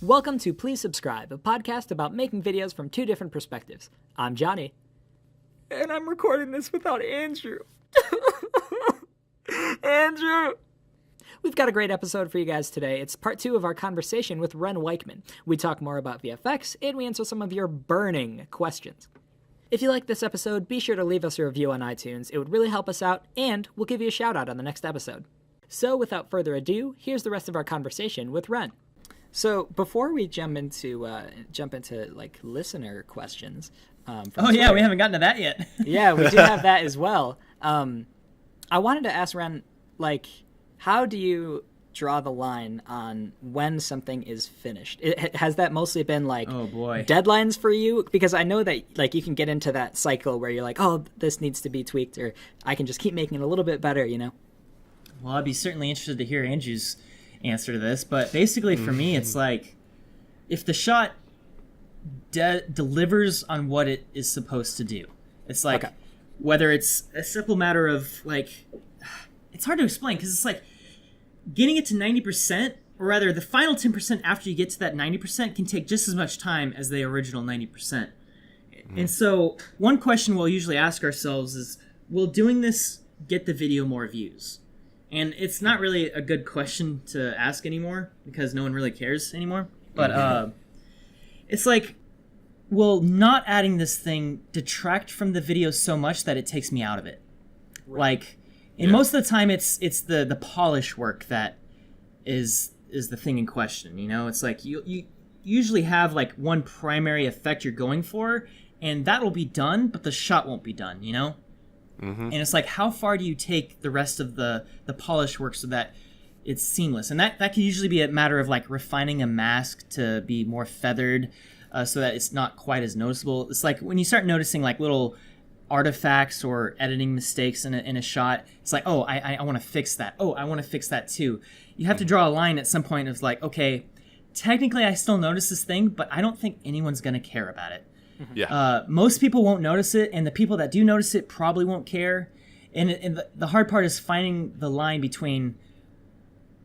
Welcome to Please Subscribe, a podcast about making videos from two different perspectives. I'm Johnny. And I'm recording this without Andrew. Andrew! We've got a great episode for you guys today. It's part 2 of our conversation with Wren Weichman. We talk more about VFX, and we answer some of your burning questions. If you like this episode, be sure to leave us a review on iTunes. It would really help us out, and we'll give you a shout out on the next episode. So without further ado, here's the rest of our conversation with Wren. So before we jump into like listener questions, yeah, we haven't gotten to that yet. Yeah, we do have that as well. I wanted to ask Wren, like, how do you draw the line on when something is finished? Has that mostly been like deadlines for you? Because I know that like you can get into that cycle where you're like, oh, this needs to be tweaked, or I can just keep making it a little bit better, you know? Well, I'd be certainly interested to hear Andrew's answer to this, but basically for me, it's like if the shot delivers on what it is supposed to do. It's like whether it's a simple matter of like, it's hard to explain because it's like getting it to 90%, or rather the final 10% after you get to that 90% can take just as much time as the original 90%. And so one question we'll usually ask ourselves is, will doing this get the video more views? And it's not really a good question to ask anymore because no one really cares anymore. But it's like, will not adding this thing detract from the video so much that it takes me out of it? Right. Like, and most of the time it's the polish work that is the thing in question, you know? It's like you usually have like one primary effect you're going for, and that will be done, but the shot won't be done, you know? And it's like, how far do you take the rest of the polish work so that it's seamless? And that can usually be a matter of like refining a mask to be more feathered so that it's not quite as noticeable. It's like when you start noticing like little artifacts or editing mistakes in a shot, it's like, oh, I want to fix that. Oh, I want to fix that too. You have to draw a line at some point of like, okay, technically I still notice this thing, but I don't think anyone's going to care about it. Yeah. Most people won't notice it, and the people that do notice it probably won't care. And the hard part is finding the line between,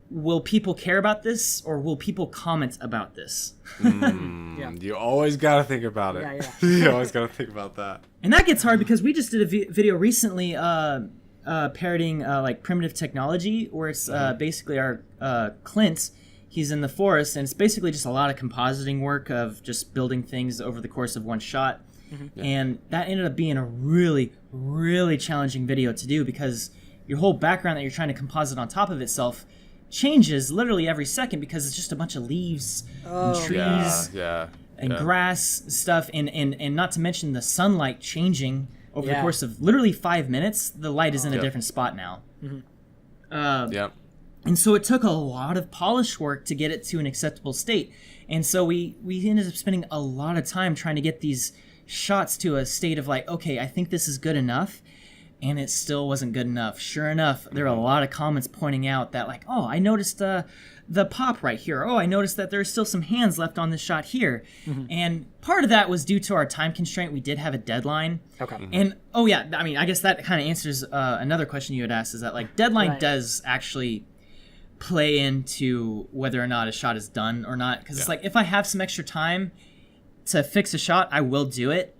will people care about this or will people comment about this? You always got to think about it. Yeah. You always got to think about that. And that gets hard because we just did a video recently parodying like primitive technology, where it's basically our Clint. He's in the forest, and it's basically just a lot of compositing work of just building things over the course of one shot. And that ended up being a really, really challenging video to do because your whole background that you're trying to composite on top of itself changes literally every second because it's just a bunch of leaves and trees and grass stuff, and not to mention the sunlight changing over the course of literally 5 minutes. The light is in a different spot now. And so it took a lot of polish work to get it to an acceptable state. And so we ended up spending a lot of time trying to get these shots to a state of like, okay, I think this is good enough. And it still wasn't good enough. Sure enough, there are a lot of comments pointing out that like, oh, I noticed the pop right here. Oh, I noticed that there's still some hands left on this shot here. And part of that was due to our time constraint. We did have a deadline. And, I mean, I guess that kind of answers another question you had asked, is that like deadline does actually play into whether or not a shot is done or not, because it's like, if I have some extra time to fix a shot, I will do it.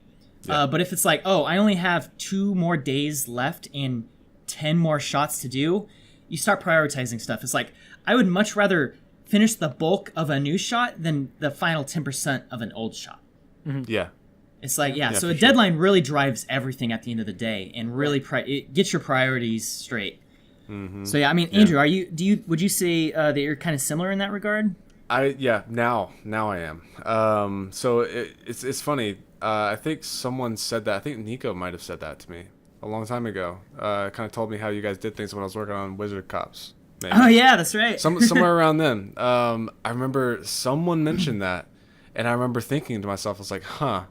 But if it's like, oh, I only have 2 more days left and 10 more shots to do, you start prioritizing stuff. It's like, I would much rather finish the bulk of a new shot than the final 10% of an old shot. It's like, so a deadline really drives everything at the end of the day, and really it gets your priorities straight. So I mean, Andrew, would you say that you're kind of similar in that regard? Now I am. So it's funny. I think someone said that. I think Nico might have said that to me a long time ago. Kind of told me how you guys did things when I was working on Wizard Cops. Maybe. Oh yeah, that's right. Somewhere around then. I remember someone mentioned that, and I remember thinking to myself, I was like, huh.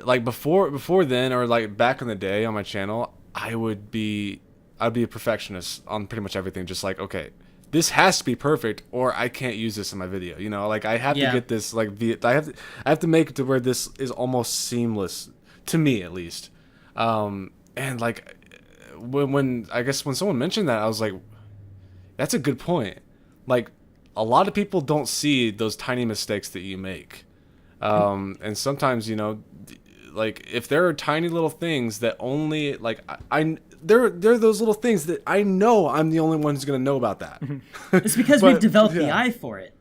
Like before then, or like back in the day on my channel, I'd be a perfectionist on pretty much everything. Just like, okay, this has to be perfect, or I can't use this in my video. You know, like I have to get this like I have to make it to where this is almost seamless to me, at least. And like when I guess when someone mentioned that, I was like, that's a good point. Like a lot of people don't see those tiny mistakes that you make. And sometimes, you know, like if there are tiny little things that only like there are those little things that I know I'm the only one who's going to know about that. It's because we've developed the eye for it.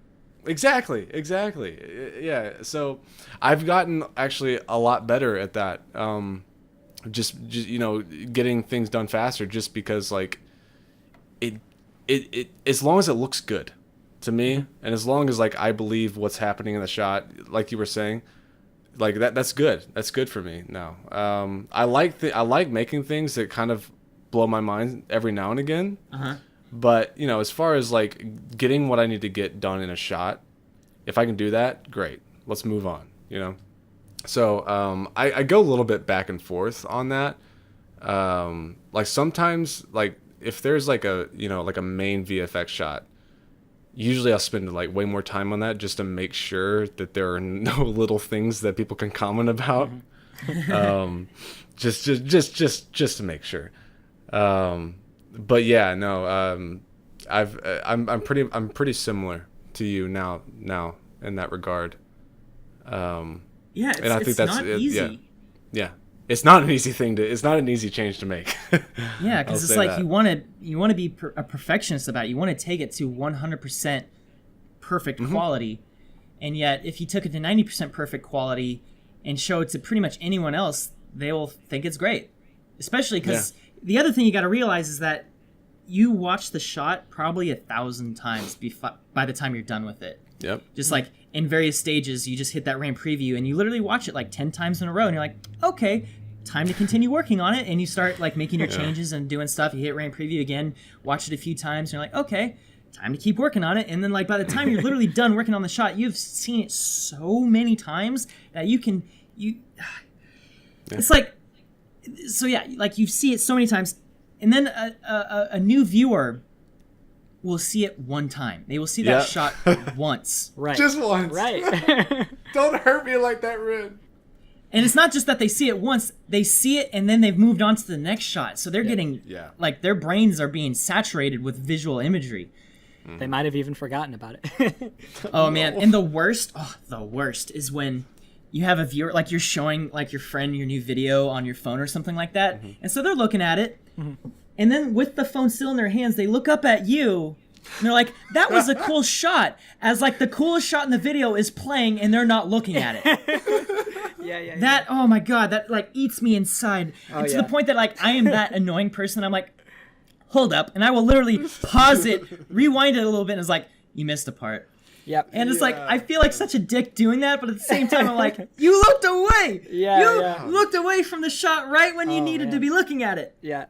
Exactly. Yeah. So I've gotten actually a lot better at that. Just you know, getting things done faster, just because like it as long as it looks good to me, and as long as like I believe what's happening in the shot, like you were saying, like that's good. That's good for me now. I like making things that kind of blow my mind every now and again. But, you know, as far as like getting what I need to get done in a shot, if I can do that, great. Let's move on, you know? So I go a little bit back and forth on that. Like sometimes, like if there's like a, you know, like a main VFX shot, usually I'll spend like way more time on that just to make sure that there are no little things that people can comment about. Just to make sure. But yeah, no, I'm pretty similar to you now in that regard. Yeah, and I think that's not easy. Yeah. It's not an easy it's not an easy change to make. Yeah, because it's like you want to be a perfectionist about it. You want to take it to 100% perfect quality, and yet if you took it to 90% perfect quality and show it to pretty much anyone else, they will think it's great. Especially because the other thing you got to realize is that you watch the shot probably 1,000 times by the time you're done with it. Yep. Just like in various stages, you just hit that RAM preview and you literally watch it like 10 times in a row, and you're like, okay, time to continue working on it. And you start like making your changes and doing stuff. You hit RAM preview again, watch it a few times, and you're like, okay, time to keep working on it. And then like by the time you're literally done working on the shot, you've seen it so many times that it's like, so yeah, like you see it so many times, and then a new viewer will see it one time. They will see that shot once. Right. Just once. Right. Don't hurt me like that, Wren. And it's not just that they see it once, they see it and then they've moved on to the next shot. So they're getting, like their brains are being saturated with visual imagery. They might have even forgotten about it. Oh man, and the worst is when you have a viewer, like you're showing like your friend your new video on your phone or something like that. And so they're looking at it. And then with the phone still in their hands, they look up at you and they're like, that was a cool shot. As like the coolest shot in the video is playing and they're not looking at it. That, oh my God, that like eats me inside. And to the point that like I am that annoying person. I'm like, hold up. And I will literally pause it, rewind it a little bit, and it's like, you missed a part. Yep. And it's like, I feel like such a dick doing that, but at the same time, I'm like, you looked away. You looked away from the shot right when you needed to be looking at it. Yeah.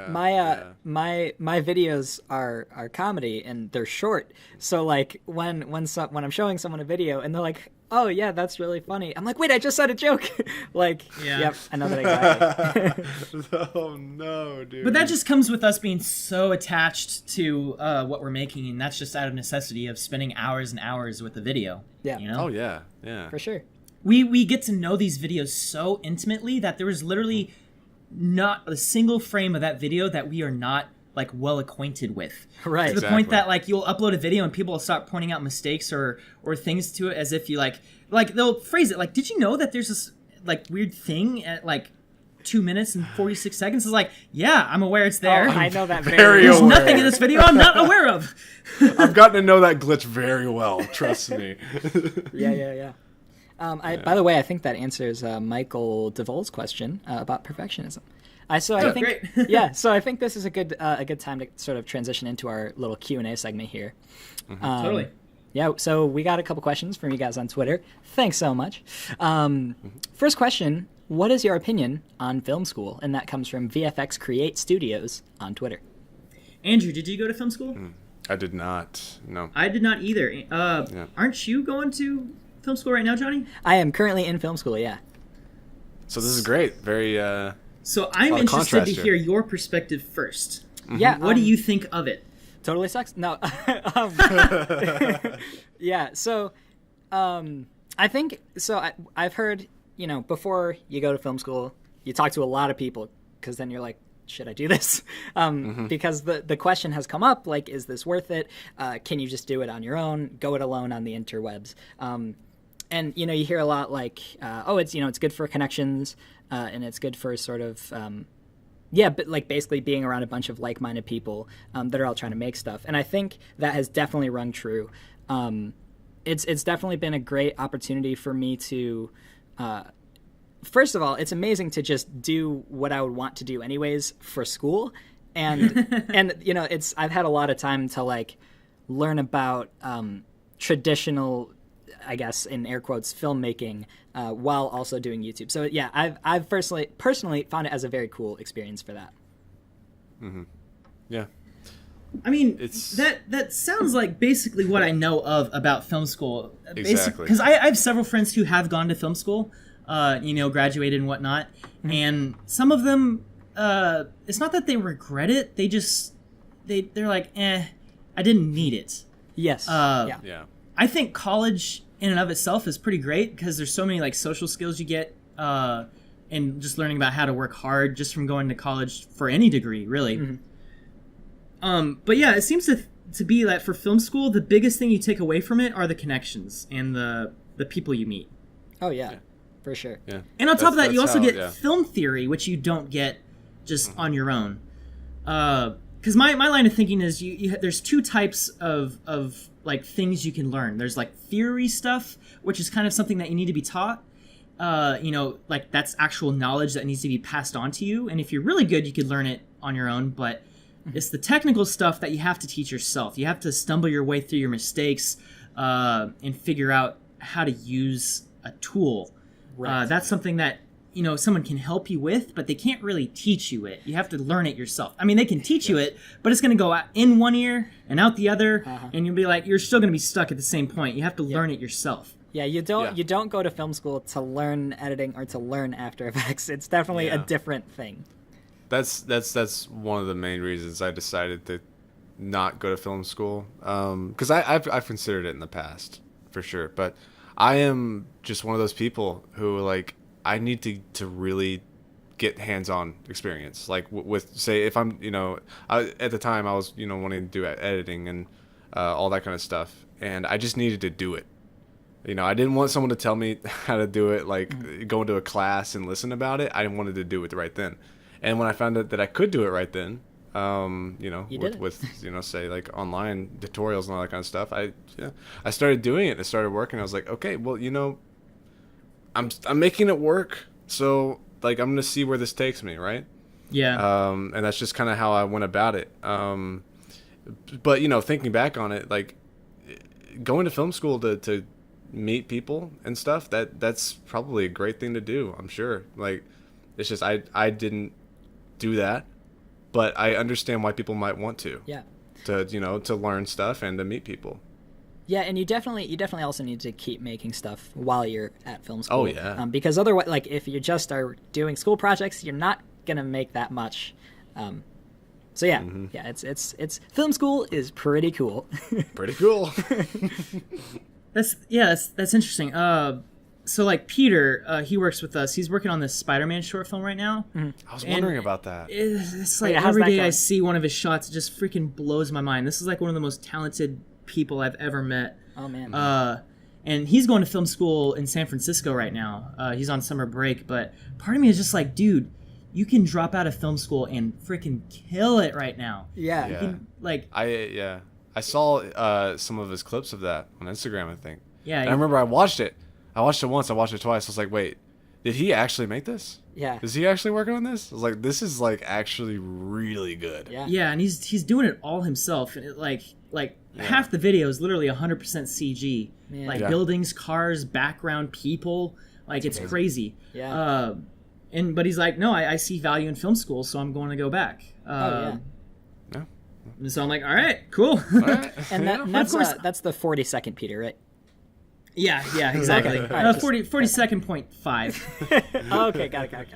My videos are comedy and they're short. So like when I'm showing someone a video and they're like, "Oh yeah, that's really funny," I'm like, "Wait, I just said a joke." Like, yep, another anxiety. Oh no, dude. But that just comes with us being so attached to what we're making, and that's just out of necessity of spending hours and hours with the video. Yeah. You know? Oh yeah. For sure. We get to know these videos so intimately that there is literally not a single frame of that video that we are not like well acquainted with. Right. To the point that like you'll upload a video and people will start pointing out mistakes or things to it as if you like they'll phrase it like, did you know that there's this like weird thing at like 2 minutes and 46 seconds? It's like, yeah, I'm aware it's there. Oh, I know that very There's aware. nothing in this video I'm not aware of. I've gotten to know that glitch very well, trust me. Yeah. By the way, I think that answers Michael DeVol's question about perfectionism. So I think this is a good time to sort of transition into our little Q&A segment here. Totally. Yeah, so we got a couple questions from you guys on Twitter. Thanks so much. First question, what is your opinion on film school? And that comes from VFX Create Studios on Twitter. Andrew, did you go to film school? I did not, no. I did not either. Aren't you going to film school right now, Johny? I am currently in film school, yeah. So this is great. Very So I'm interested to hear your perspective first. Yeah. What do you think of it? Totally sucks. No. Yeah, so I think I've heard, before you go to film school, you talk to a lot of people because then you're like should I do this? Because the question has come up, like, is this worth it? Can you just do it on your own? Go it alone on the interwebs? And, you know, you hear a lot like, it's good for connections, and it's good for sort of, but like basically being around a bunch of like-minded people that are all trying to make stuff. And I think that has definitely rung true. It's definitely been a great opportunity for me to, first of all, it's amazing to just do what I would want to do anyways for school. And, you know, I've had a lot of time to like learn about traditional, I guess, in air quotes, filmmaking while also doing YouTube. So yeah, I've personally found it as a very cool experience for that. Mm-hmm. Yeah. I mean, that sounds like basically what I know about film school. Exactly. Because I have several friends who have gone to film school, graduated and whatnot. Mm-hmm. And some of them, it's not that they regret it. They're like, I didn't need it. Yes. Yeah. I think college in and of itself is pretty great because there's so many like social skills you get and just learning about how to work hard just from going to college for any degree, really. Mm-hmm. But yeah, it seems to be that for film school, the biggest thing you take away from it are the connections and the people you meet. Oh, yeah. For sure. Yeah. And on top of that, you also get film theory, which you don't get just on your own. Because my line of thinking is there's two types of like things you can learn. There's like theory stuff, which is kind of something that you need to be taught. Like that's actual knowledge that needs to be passed on to you. And if you're really good, you could learn it on your own. But it's the technical stuff that you have to teach yourself. You have to stumble your way through your mistakes and figure out how to use a tool. Right. That's something that someone can help you with, but they can't really teach you it. You have to learn it yourself. I mean, they can teach you it, but it's going to go out in one ear and out the other, and you'll be like, you're still going to be stuck at the same point. You have to learn it yourself. Yeah, you don't go to film school to learn editing or to learn After Effects. It's definitely a different thing. That's one of the main reasons I decided to not go to film school. Because I've considered it in the past for sure, but I am just one of those people who like I need to really get hands-on experience. Like with say if I'm at the time I was wanting to do editing and all that kind of stuff, and I just needed to do it. I didn't want someone to tell me how to do it, like go into a class and listen about it. I wanted to do it right then. And when I found out that I could do it right then, with say like online tutorials and all that kind of stuff, I started doing it and it started working. I was like, okay, well, I'm making it work, so like I'm gonna see where this takes me, right? Yeah. And that's just kind of how I went about it. But thinking back on it, like going to film school to meet people and stuff, that's probably a great thing to do. I'm sure. Like it's just I didn't do that, but I understand why people might want to. Yeah. To learn stuff and to meet people. Yeah, and you definitely also need to keep making stuff while you're at film school. Oh yeah. Because otherwise, like if you just are doing school projects, you're not gonna make that much. So yeah, it's film school is pretty cool. Pretty cool. That's interesting. So like Peter, he works with us. He's working on this Spider-Man short film right now. Mm-hmm. I was wondering about that. It's like every day I see one of his shots, it just freaking blows my mind. This is like one of the most talented people I've ever met. Oh man. And he's going to film school in San Francisco right now. He's on summer break, but part of me is just like, dude, you can drop out of film school and freaking kill it right now. Yeah. Yeah. Can, like I saw some of his clips of that on Instagram, I think. Yeah. And I remember I watched it. I watched it once. I watched it twice. I was like, wait, did he actually make this? Yeah. Is he actually working on this? I was like, this is like actually really good. Yeah. Yeah, and he's doing it all himself, and half the video is literally 100% CG. Man. Like buildings, cars, background, people. Like it's crazy. Yeah. But he's like, no, I see value in film school, so I'm going to go back. No. So I'm like, all right, cool. All right. And that's the 40-second Peter, right? Yeah, exactly. Okay. Right, 42nd.5. Okay, got it.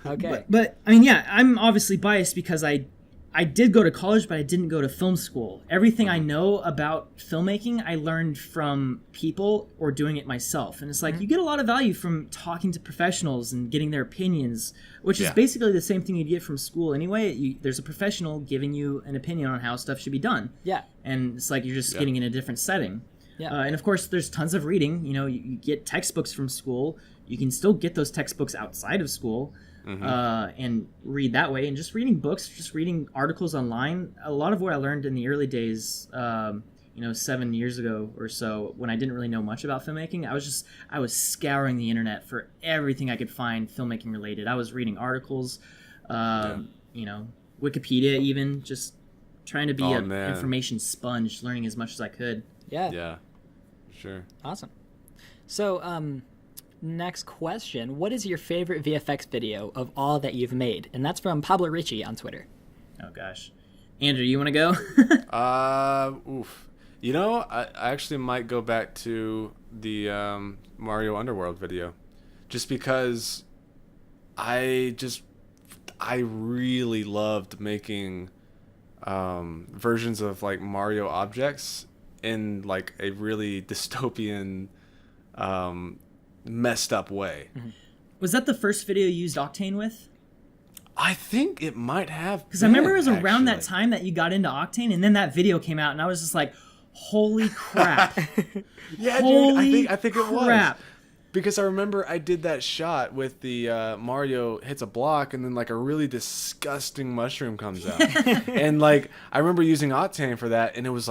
Okay. But I mean, yeah, I'm obviously biased because I I did go to college, but I didn't go to film school. Everything I know about filmmaking, I learned from people or doing it myself. And it's like, you get a lot of value from talking to professionals and getting their opinions, which is basically the same thing you'd get from school anyway. There's a professional giving you an opinion on how stuff should be done. Yeah. And it's like you're just getting in a different setting. Yeah. And of course, there's tons of reading. You know, you get textbooks from school. You can still get those textbooks outside of school. And read that way, and just reading books, just reading articles online. A lot of what I learned in the early days, 7 years ago or so, when I didn't really know much about filmmaking, I was scouring the internet for everything I could find filmmaking related. I was reading articles, Wikipedia, even just trying to be an information sponge, learning as much as I could. Yeah, sure. Awesome. So, next question. What is your favorite VFX video of all that you've made? And that's from Pablo Ricci on Twitter. Oh, gosh. Andrew, you want to go? You know, I actually might go back to the Mario Underworld video. Just because I really loved making versions of, like, Mario objects in, like, a really dystopian messed up way. Was that the first video you used Octane with? I think it might have, because I remember it was around that time that you got into Octane, and then that video came out, and I was just like, holy crap. Dude, I think it was, because I remember I did that shot with the Mario hits a block and then like a really disgusting mushroom comes out. And like I remember using Octane for that, and it was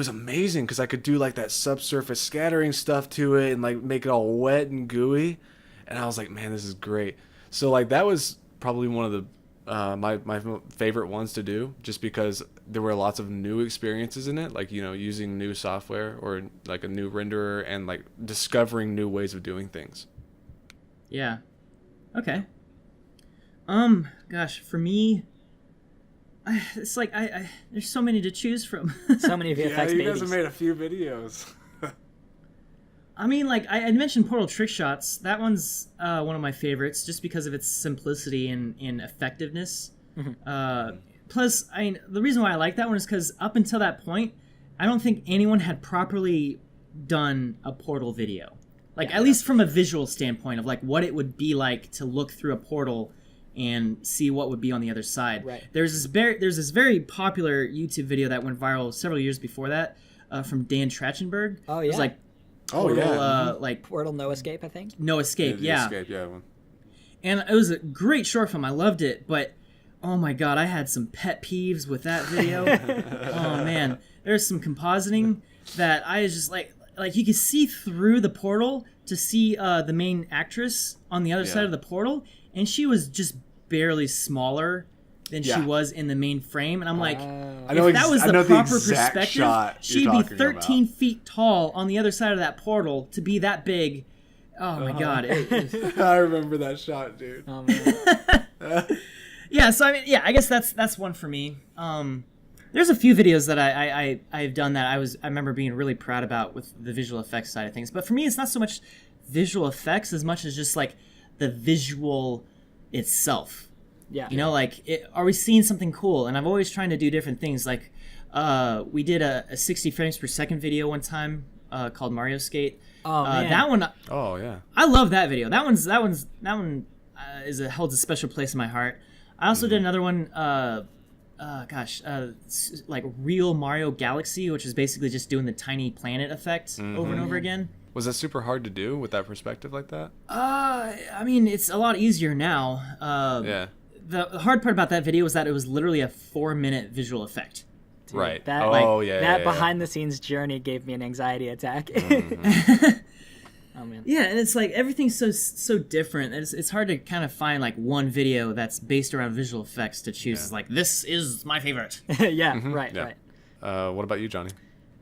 amazing because I could do like that subsurface scattering stuff to it and like make it all wet and gooey. And I was like, man, this is great. So like that was probably one of the my favorite ones to do, just because there were lots of new experiences in it, like, you know, using new software or like a new renderer and like discovering new ways of doing things. Yeah. Okay. Gosh, for me, it's like I there's so many to choose from. So many VFX yeah, you babies. guys have made a few videos. I mean, like I mentioned Portal Trick Shots. That one's one of my favorites, just because of its simplicity and effectiveness. Plus, I mean, the reason why I like that one is because up until that point, I don't think anyone had properly done a Portal video. Like, at least from a visual standpoint of like what it would be like to look through a portal and see what would be on the other side. Right. There's this very popular YouTube video that went viral several years before that from Dan Trachtenberg. Oh, yeah. It was like Portal, like Portal No Escape, I think. No Escape, yeah. Escape, yeah. And it was a great short film. I loved it, but oh my god, I had some pet peeves with that video. Oh man, there's some compositing that I was just like you could see through the portal to see the main actress on the other side of the portal, and she was just barely smaller than she was in the main frame, and I'm like, if that was the proper perspective, she'd be 13 feet tall on the other side of that portal to be that big. Oh my god. I remember that shot, dude. Oh, man. Yeah, so I mean, I guess that's one for me. There's a few videos that I've done that I remember being really proud about with the visual effects side of things. But for me, it's not so much visual effects as much as just like the visual itself. Yeah. You know, like, are we seeing something cool? And I'm always trying to do different things. Like, we did a 60 frames per second video one time called Mario Skate. Oh, man. That one. Oh, yeah. I love that video. That one holds a special place in my heart. I also did another one, like Real Mario Galaxy, which is basically just doing the tiny planet effect over and over again. Was that super hard to do with that perspective like that? I mean, it's a lot easier now. Yeah. The hard part about that video was that it was literally a 4-minute visual effect. Dude, right. That, that behind-the-scenes journey gave me an anxiety attack. Oh, man. Yeah, and it's like everything's so different. It's hard to kind of find like one video that's based around visual effects to choose. It's like, this is my favorite. Right. What about you, Johnny?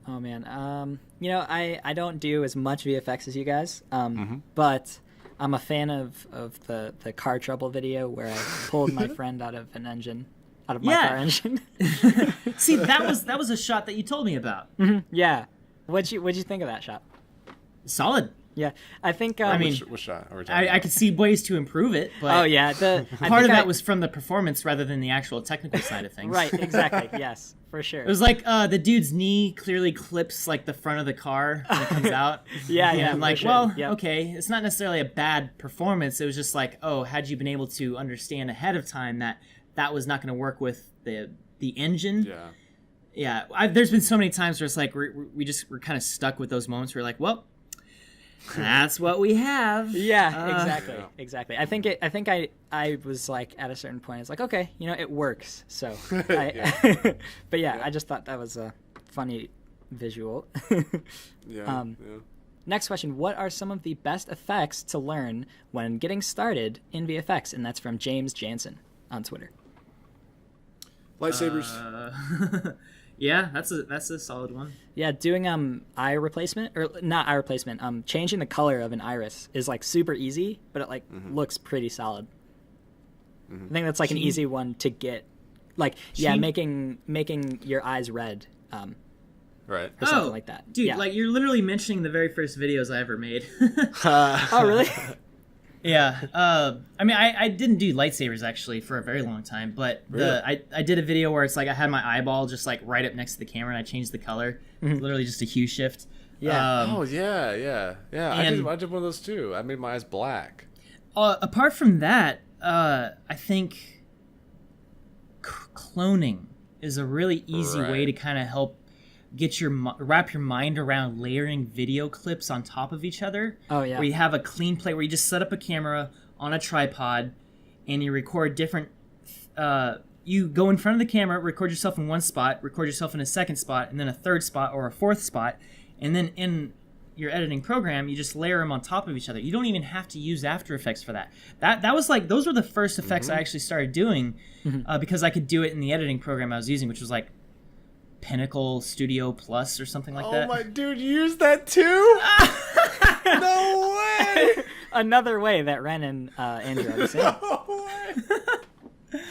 Oh, man. You know, I don't do as much VFX as you guys, but I'm a fan of the car trouble video where I pulled my friend out of my car engine. See, that was a shot that you told me about. Yeah. What'd you think of that shot? Solid. Yeah, I think. I mean, Which shot are we talking I could see ways to improve it, but oh yeah, part of that was from the performance rather than the actual technical side of things. right. Exactly. Yes, for sure. It was like the dude's knee clearly clips like the front of the car when it comes out. Yeah, And yeah. I'm for like, sure. well, Yep. okay, it's not necessarily a bad performance. It was just like, oh, had you been able to understand ahead of time that was not going to work with the engine. Yeah. There's been so many times where it's like we're kind of stuck with those moments where we're like, well, that's what we have. Yeah, exactly, Yeah. exactly. I think I was like at a certain point, it's like, okay, it works. So, but yeah, I just thought that was a funny visual. Yeah. Next question: what are some of the best effects to learn when getting started in VFX? And that's from James Jansen on Twitter. Lightsabers. Yeah, that's a solid one. Yeah, doing eye replacement, or not eye replacement, changing the color of an iris is like super easy, but it like looks pretty solid. I think that's like an easy one to get. Like, making your eyes red, Right. or something like that. Dude, Yeah. like you're literally mentioning the very first videos I ever made. Oh, really? Yeah. I mean, I didn't do lightsabers actually for a very long time, but I did a video where it's like I had my eyeball just like right up next to the camera and I changed the color. Literally just a hue shift. Yeah. Oh yeah. and- I did one of those too. I made my eyes black. Apart from that, I think cloning is a really easy way to kind of help get wrap your mind around layering video clips on top of each other. Oh, yeah. Where you have a clean plate where you just set up a camera on a tripod and you record different. You go in front of the camera, record yourself in one spot, record yourself in a second spot, and then a third spot or a fourth spot, and then in your editing program, you just layer them on top of each other. You don't even have to use After Effects for that. That was like those were the first effects I actually started doing because I could do it in the editing program I was using, which was like Pinnacle Studio Plus or something like that. Oh my dude, you used that too? No way! Another way that Wren and Andrew are the same. No way!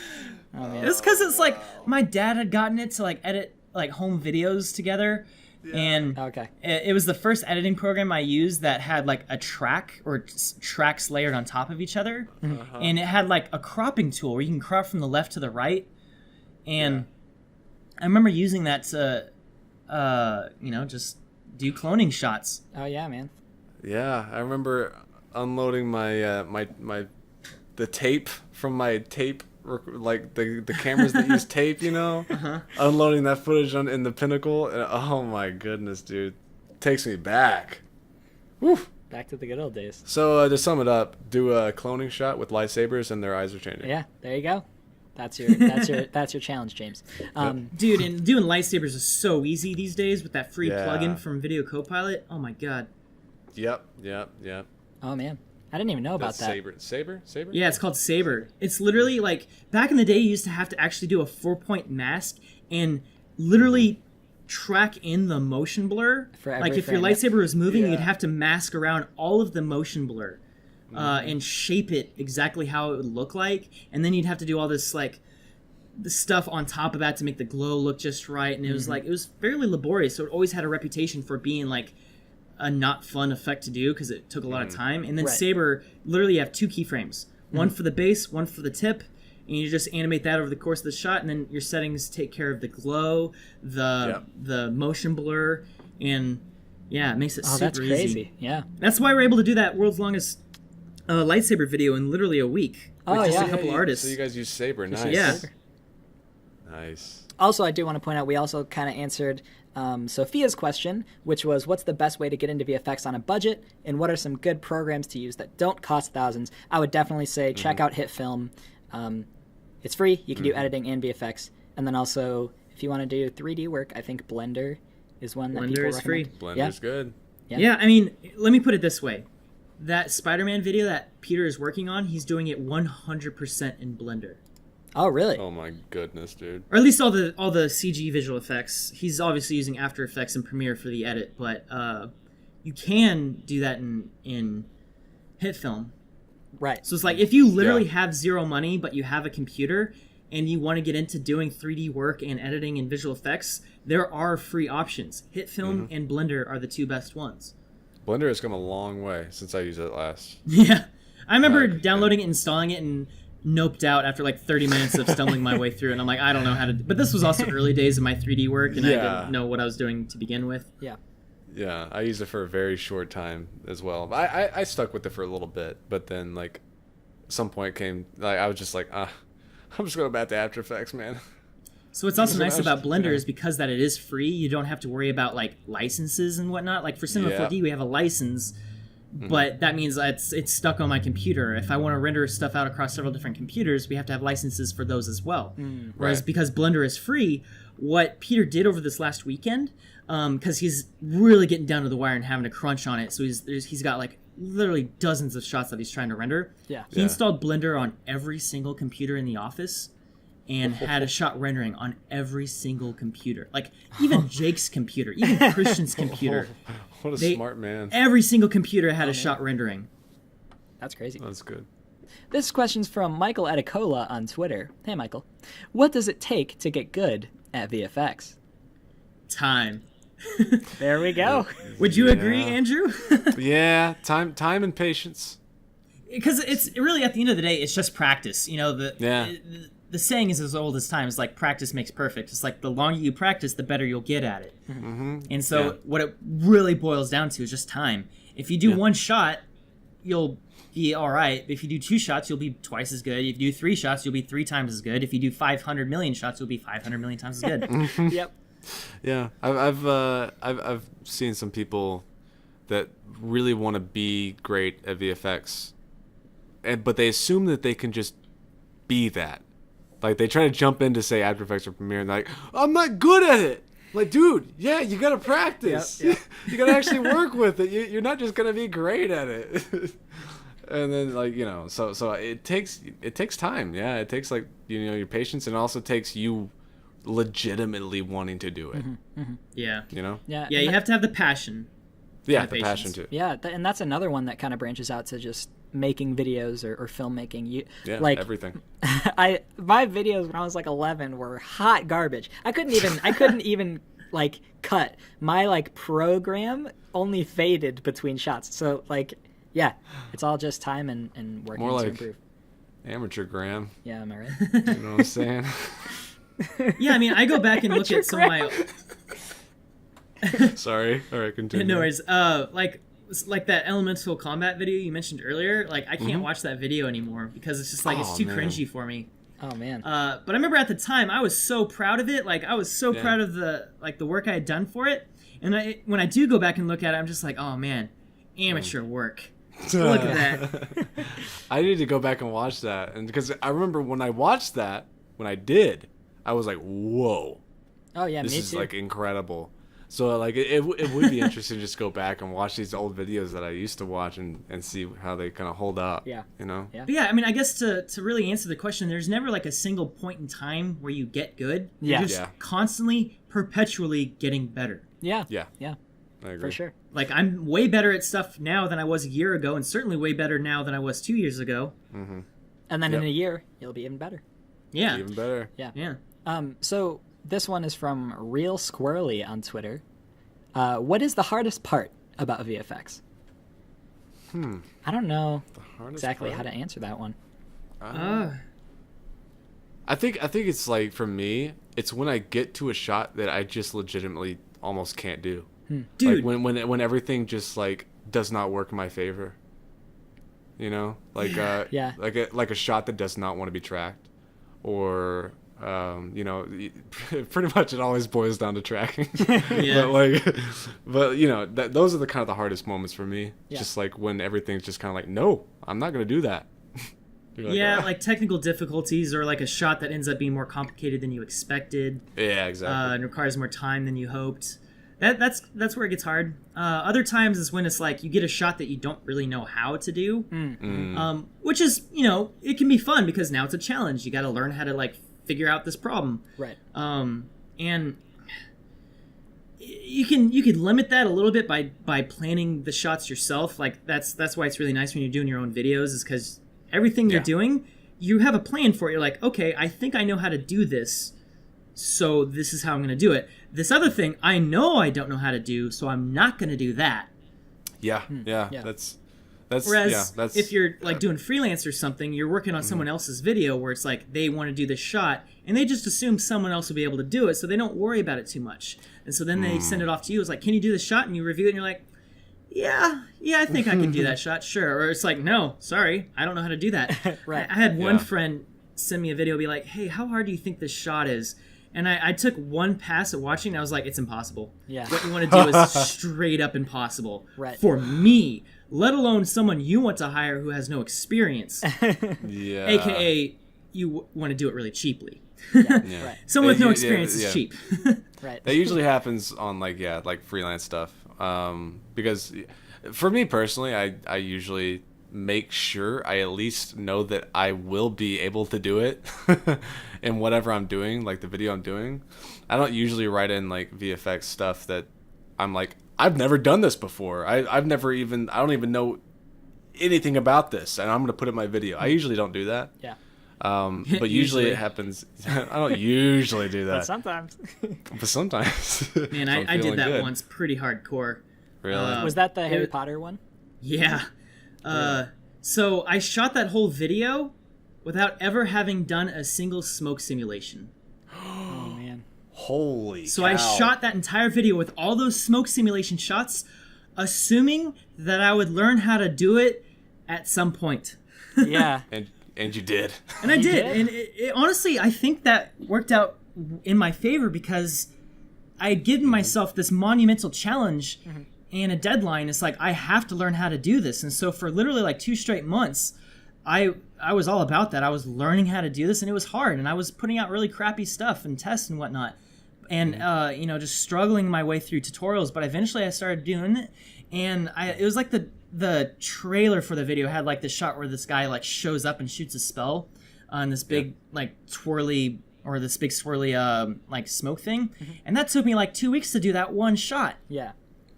Oh, man. It's because it's like my dad had gotten it to like edit like home videos together, and Okay. it was the first editing program I used that had like a track or tracks layered on top of each other, and it had like a cropping tool where you can crop from the left to the right, and I remember using that to, just do cloning shots. Oh yeah, man. Yeah, I remember unloading my the tape from my tape, like the cameras that use tape, unloading that footage in the Pinnacle. And, oh my goodness, dude, takes me back. Woo. Back to the good old days. So to sum it up, do a cloning shot with lightsabers and their eyes are changing. Yeah, there you go. That's your challenge, James. Dude, and doing lightsabers is so easy these days with that free plugin from Video Copilot. Oh my god. Yep. Oh man, I didn't even know about that. Saber. Yeah, it's called Saber. It's literally like back in the day, you used to have to actually do a 4-point mask and literally track in the motion blur. For every Like if your frame, lightsaber was moving, you'd have to mask around all of the motion blur. And shape it exactly how it would look like, and then you'd have to do all this like the stuff on top of that to make the glow look just right, and it was fairly laborious, so it always had a reputation for being like a not fun effect to do because it took a lot of time. And then Saber, literally you have 2 keyframes, one for the base, one for the tip, and you just animate that over the course of the shot, and then your settings take care of the glow, the motion blur, and it makes it super that's crazy. easy. Yeah. That's why we're able to do that world's longest lightsaber video in literally a week with just a couple artists. So you guys use Saber. Nice. Yeah. Nice. Also, I do want to point out we also kind of answered Sophia's question, which was, what's the best way to get into VFX on a budget, and what are some good programs to use that don't cost thousands? I would definitely say check out HitFilm. It's free. You can do editing and VFX. And then also, if you want to do 3D work, I think Blender is one that people Blender is recommend. free. Blender's good. Yeah, I mean, let me put it this way. That Spider-Man video that Peter is working on, he's doing it 100% in Blender. Oh, really? Oh my goodness, dude. Or at least all the CG visual effects. He's obviously using After Effects and Premiere for the edit, but you can do that in HitFilm. Right. So it's like if you literally have zero money, but you have a computer and you want to get into doing 3D work and editing and visual effects, there are free options. HitFilm and Blender are the 2 best ones. Blender has come a long way since I used it last. Yeah. I remember Like, downloading it, installing it, and noped out after like 30 minutes of stumbling my way through it. And I'm like, I don't know how to... But this was also early days of my 3D work, and I didn't know what I was doing to begin with. Yeah. Yeah, I used it for a very short time as well. I stuck with it for a little bit, but then like some point came, like I was just like, I'm just going back to After Effects, man. So what's also nice about Blender is because that it is free, you don't have to worry about like licenses and whatnot. Like for Cinema 4D, we have a license, but that means that it's stuck on my computer. If I want to render stuff out across several different computers, we have to have licenses for those as well. Whereas because Blender is free, what Peter did over this last weekend, because he's really getting down to the wire and having to crunch on it, so he's got like literally dozens of shots that he's trying to render. He installed Blender on every single computer in the office and had a shot rendering on every single computer. Like, even Jake's computer, even Christian's computer. What a smart man. Every single computer had a shot rendering. That's crazy. That's good. This question's from Michael Edicola on Twitter. Hey, Michael. What does it take to get good at VFX? Time. There we go. Would you agree, Andrew? Yeah, time and patience. Because it's really, at the end of the day, it's just practice. You know, the saying is as old as time. It's like practice makes perfect. It's like the longer you practice, the better you'll get at it. And so what it really boils down to is just time. If you do one shot, you'll be all right. If you do 2 shots, you'll be twice as good. If you do 3 shots, you'll be 3 times as good. If you do 500 million shots, you'll be 500 million times as good. Yep. Yeah, I've seen some people that really want to be great at VFX, but they assume that they can just be that. Like they try to jump in to say After Effects or Premiere, and they're like, I'm not good at it. Like, dude, yeah, you gotta practice. Yep. You gotta actually work with it. You're not just gonna be great at it. And then, like, you know, so it takes time. Yeah, it takes, like, you know, your patience, and it also takes you legitimately wanting to do it. Yeah. You know? Yeah. Yeah, you have to have the passion. Yeah, and the passion too. Yeah, and that's another one that kind of branches out to just making videos or filmmaking. Like everything. My videos when I was like 11 were hot garbage. I couldn't even like cut. My like program only faded between shots. So like, yeah, it's all just time and working More to like improve. Amateur gram. Yeah, am I right? You know what I'm saying? Yeah, I mean, I go back and look at some of my... Sorry. All right, continue. No worries. Like that elemental combat video you mentioned earlier, like I can't watch that video anymore because it's just like it's too cringy for me. Oh man. But I remember at the time I was so proud of it. Like I was so proud of the work I had done for it. And when I do go back and look at it, I'm just like, oh man, amateur work. Look at that. I need to go back and watch that, and because I remember when I watched that, when I did, I was like, whoa. Oh yeah, this me is too. like incredible. So like it would be interesting to just go back and watch these old videos that I used to watch and see how they kind of hold up. Yeah. You know? Yeah. But yeah, I mean, I guess to really answer the question, there's never like a single point in time where you get good. Yeah. You're just constantly, perpetually getting better. Yeah. Yeah. Yeah. I agree. For sure. Like I'm way better at stuff now than I was a year ago, and certainly way better now than I was 2 years ago. Mm-hmm. And then in a year, you'll be even better. Yeah. Even better. Yeah. Yeah. So this one is from Real Squirrely on Twitter. What is the hardest part about VFX? I don't know exactly how to answer that one. I think it's like, for me, it's when I get to a shot that I just legitimately almost can't do. Dude. Like when everything just like does not work in my favor. You know? Like Yeah. like a shot that does not want to be tracked, or you know, pretty much it always boils down to tracking. Yeah. but you know, those are the kind of the hardest moments for me. Yeah. Just like when everything's just kind of like, no, I'm not going to do that. You're like, Yeah, "Ah." like technical difficulties, or like a shot that ends up being more complicated than you expected. Yeah, exactly. And requires more time than you hoped. That's where it gets hard. Other times is when it's like you get a shot that you don't really know how to do, which is, you know, it can be fun because now it's a challenge. You got to learn how to like figure out this problem. Right. And you can limit that a little bit by planning the shots yourself. Like that's why it's really nice when you're doing your own videos, is because everything you're doing, you have a plan for it. You're like, okay, I think I know how to do this, so this is how I'm going to do it. This other thing, I know I don't know how to do, so I'm not going to do that. Yeah. Yeah. That's Whereas that's if you're like doing freelance or something, you're working on someone else's video where it's like they want to do this shot and they just assume someone else will be able to do it, so they don't worry about it too much. And so then they send it off to you. It's like, can you do this shot? And you review it and you're like, yeah, I think I can do that shot, sure. Or it's like, no, sorry, I don't know how to do that. Right. I had one friend send me a video, be like, hey, how hard do you think this shot is? And I took one pass at watching, and I was like, it's impossible. Yeah. What you want to do is straight up impossible. Right. For me, let alone someone you want to hire who has no experience. yeah. AKA, you want to do it really cheaply. Yeah. Right. Someone with no experience is cheap. Right. That usually happens on like freelance stuff. Because for me personally, I usually make sure I at least know that I will be able to do it in whatever I'm doing, like the video I'm doing. I don't usually write in like VFX stuff that I'm like, I've never done this before. I don't even know anything about this, and I'm going to put it in my video. I usually don't do that. Yeah. But usually it happens. I don't usually do that. But sometimes. But sometimes. Man, I did that once pretty hardcore. Really? Was that the Harry Potter one? Yeah. So I shot that whole video without ever having done a single smoke simulation. Oh, man. Holy So cow. I shot that entire video with all those smoke simulation shots, assuming that I would learn how to do it at some point. Yeah. And you did. And I did. did? And it, honestly, I think that worked out in my favor because I had given myself this monumental challenge and a deadline. It's like, I have to learn how to do this. And so for literally like 2 straight months, I was all about that. I was learning how to do this, and it was hard. And I was putting out really crappy stuff and tests and whatnot. And, just struggling my way through tutorials. But eventually I started doing it. And it was like the trailer for the video had like the shot where this guy like shows up and shoots a spell on this big like twirly or this big swirly like smoke thing. And that took me like 2 weeks to do that one shot. Yeah.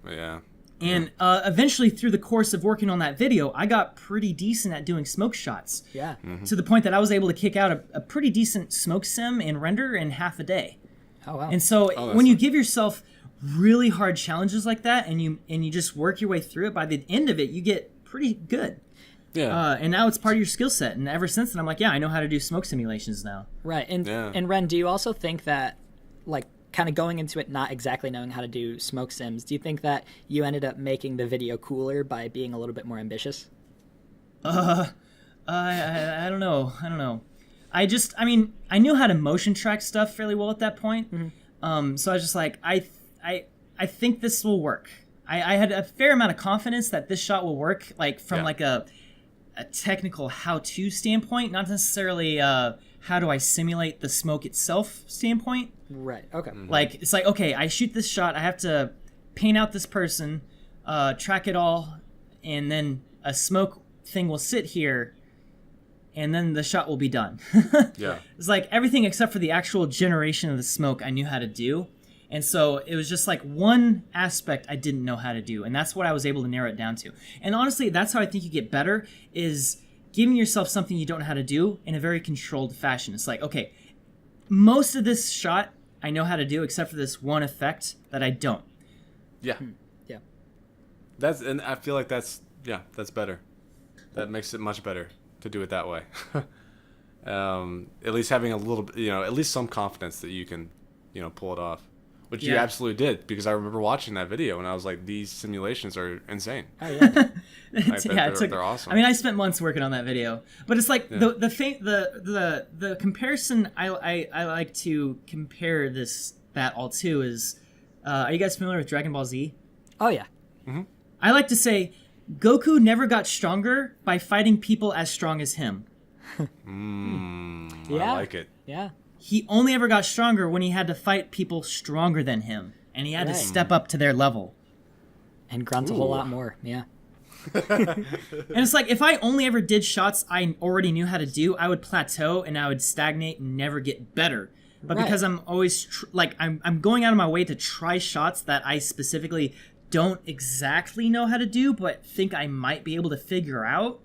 Yeah. And eventually through the course of working on that video, I got pretty decent at doing smoke shots. Yeah. To the point that I was able to kick out a pretty decent smoke sim and render in half a day. Oh, wow. And so that's when you nice. give yourself really hard challenges like that and you just work your way through it, by the end of it you get pretty good. Yeah. And now it's part of your skill set. And ever since then I'm like, yeah, I know how to do smoke simulations now. Right. Yeah. And Wren, do you also think that, like, kind of going into it not exactly knowing how to do smoke sims, do you think that you ended up making the video cooler by being a little bit more ambitious? I don't know. I knew how to motion track stuff fairly well at that point. So I was just like, I think this will work. I had a fair amount of confidence that this shot will work, like from like a technical how-to standpoint, not necessarily how do I simulate the smoke itself standpoint. Right. Okay. Like, it's like, okay, I shoot this shot, I have to paint out this person, track it all, and then a smoke thing will sit here, and then the shot will be done. Yeah. It's like everything except for the actual generation of the smoke I knew how to do. And so it was just like one aspect I didn't know how to do, and that's what I was able to narrow it down to. And honestly, that's how I think you get better, is giving yourself something you don't know how to do in a very controlled fashion. It's like, okay, most of this shot I know how to do except for this one effect that I don't. Yeah. Yeah. And I feel like that's better. That makes it much better to do it that way. At least having a little, at least some confidence that you can, pull it off. Which you absolutely did, because I remember watching that video and I was like, these simulations are insane. Oh, yeah. They're awesome. I mean, I spent months working on that video, but it's like the comparison I like to compare that all to is, are you guys familiar with Dragon Ball Z? Oh, yeah. I like to say Goku never got stronger by fighting people as strong as him. Yeah. I like it. Yeah. He only ever got stronger when he had to fight people stronger than him, and he had to step up to their level. And grunt a whole lot more. Yeah. And it's like, if I only ever did shots I already knew how to do, I would plateau and I would stagnate and never get better. But because I'm always I'm going out of my way to try shots that I specifically don't exactly know how to do, but think I might be able to figure out.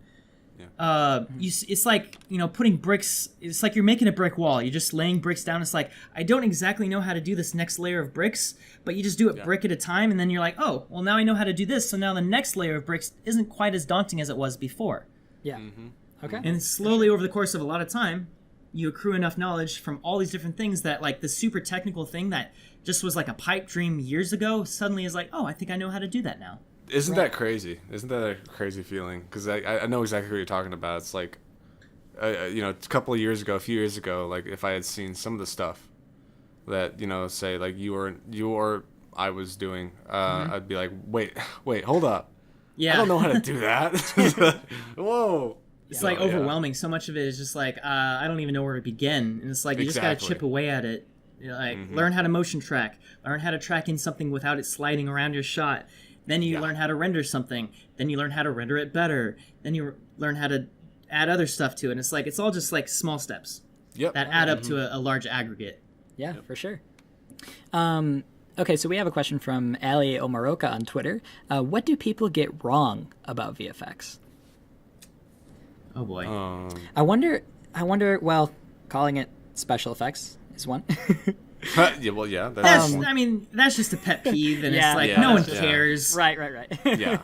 It's like, putting bricks. It's like you're making a brick wall. You're just laying bricks down. It's like, I don't exactly know how to do this next layer of bricks, but you just do it brick at a time, and then you're like, oh, well, now I know how to do this. So now the next layer of bricks isn't quite as daunting as it was before. Yeah. Okay. And slowly over the course of a lot of time, you accrue enough knowledge from all these different things that, like, the super technical thing that just was like a pipe dream years ago suddenly is like, oh, I think I know how to do that now. Isn't that crazy? Isn't that a crazy feeling? Because I know exactly what you're talking about. It's like, a couple of years ago, a few years ago, like, if I had seen some of the stuff that, say, like, you or I was doing, I'd be like, wait, hold up. Yeah. I don't know how to do that. Whoa. It's like overwhelming. So much of it is just like, I don't even know where to begin. And it's like, you just got to chip away at it. Learn how to motion track. Learn how to track in something without it sliding around your shot. Then you learn how to render something. Then you learn how to render it better. Then you learn how to add other stuff to it. And it's like, it's all just like small steps that add up to a large aggregate. Yeah, for sure. Okay, so we have a question from Ali Omaroka on Twitter. What do people get wrong about VFX? Oh boy. I wonder, well, calling it special effects is one. That's just a pet peeve, and it's like, no one cares. Right. Yeah.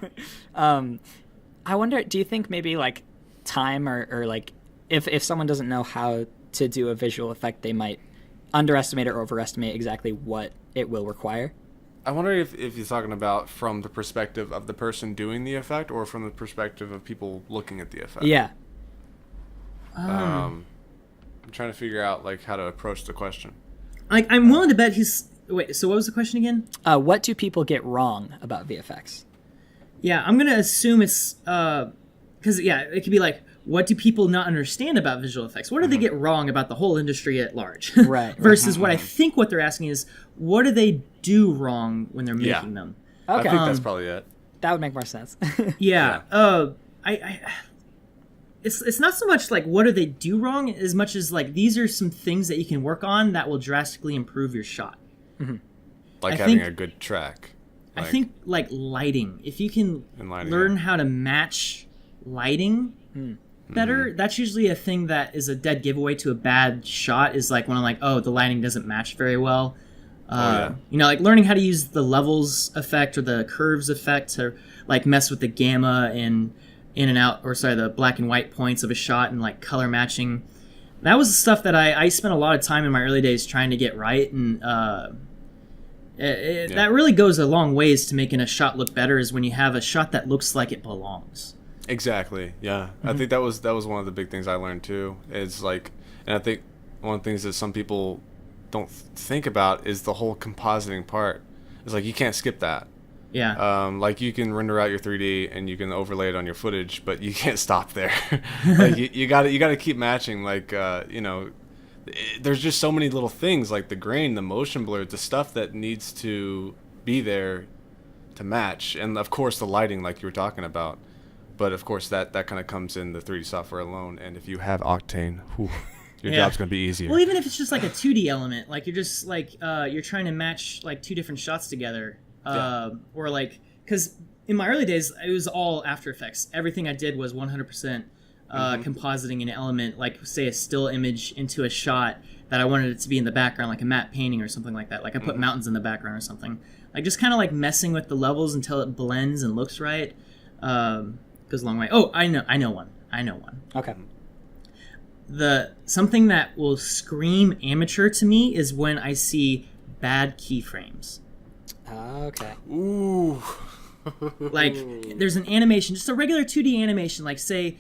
I wonder, do you think maybe like time or like if someone doesn't know how to do a visual effect, they might underestimate or overestimate exactly what it will require? I wonder if you're talking about from the perspective of the person doing the effect or from the perspective of people looking at the effect. Yeah. I'm trying to figure out like how to approach the question. Like, I'm willing to bet wait, so what was the question again? What do people get wrong about VFX? Yeah, I'm going to assume it's, because, it could be like, what do people not understand about visual effects? What do they get wrong about the whole industry at large? Right. Versus what I think what they're asking is, what do they do wrong when they're making them? Okay. I think that's probably it. That would make more sense. It's not so much like what do they do wrong as much as like these are some things that you can work on that will drastically improve your shot. Mm-hmm. Like having a good track. I think like lighting. If you can learn how to match lighting better, that's usually a thing that is a dead giveaway to a bad shot, is like when I'm like, oh, the lighting doesn't match very well. Like learning how to use the levels effect or the curves effect to like mess with the gamma and the black and white points of a shot and like color matching. That was the stuff that I spent a lot of time in my early days trying to get right, and that really goes a long ways to making a shot look better, is when you have a shot that looks like it belongs. Exactly. Yeah. I think that was one of the big things I learned too. Is like, and I think one of the things that some people don't think about is the whole compositing part. It's like you can't skip that. Yeah. Like you can render out your 3D and you can overlay it on your footage, but you can't stop there. Like you gotta keep matching. Like there's just so many little things like the grain, the motion blur, the stuff that needs to be there to match, and of course the lighting, like you were talking about. But of course that kind of comes in the 3D software alone. And if you have Octane, your job's gonna be easier. Well, even if it's just like a 2D element, like you're just like you're trying to match like two different shots together. Or like, because in my early days it was all After Effects. Everything I did was 100% compositing an element, like say a still image into a shot that I wanted it to be in the background, like a matte painting or something like that. Like I put mountains in the background or something. Like just kind of like messing with the levels until it blends and looks right. Goes a long way. Oh, I know one. Okay. Something that will scream amateur to me is when I see bad keyframes. Okay. Ooh. Like there's an animation, just a regular 2D animation, like say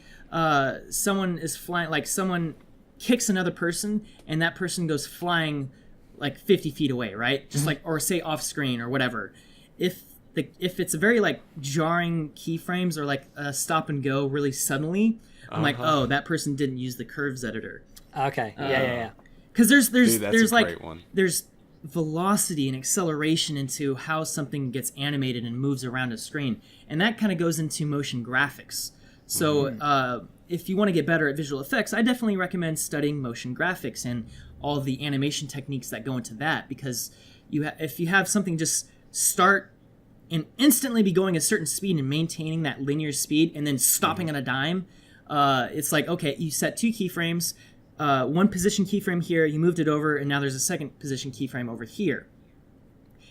someone is flying, like someone kicks another person and that person goes flying like 50 feet away, right? Just like, or say off screen or whatever. If it's a very like jarring keyframes or like a stop and go really suddenly, I'm like, oh, that person didn't use the curves editor. Okay. Yeah. Because there's like there's velocity and acceleration into how something gets animated and moves around a screen, and that kind of goes into motion graphics. So if you want to get better at visual effects, I definitely recommend studying motion graphics and all the animation techniques that go into that, because if you have something just start and instantly be going a certain speed and maintaining that linear speed and then stopping on a dime, it's like, okay, you set 2 keyframes, one position keyframe here, you moved it over, and now there's a second position keyframe over here.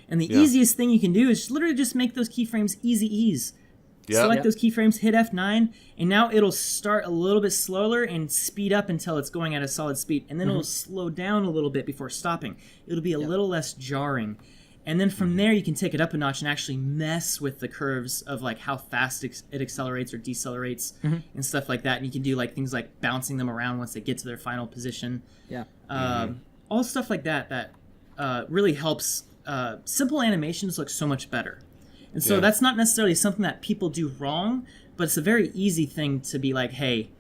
And the easiest thing you can do is literally just make those keyframes easy ease. Select those keyframes, hit F9, and now it'll start a little bit slower and speed up until it's going at a solid speed. And then it'll slow down a little bit before stopping. It'll be a little less jarring. And then from there, you can take it up a notch and actually mess with the curves of like how fast it accelerates or decelerates and stuff like that. And you can do like things like bouncing them around once they get to their final position. All stuff like that really helps simple animations look so much better. And so that's not necessarily something that people do wrong, but it's a very easy thing to be like, hey,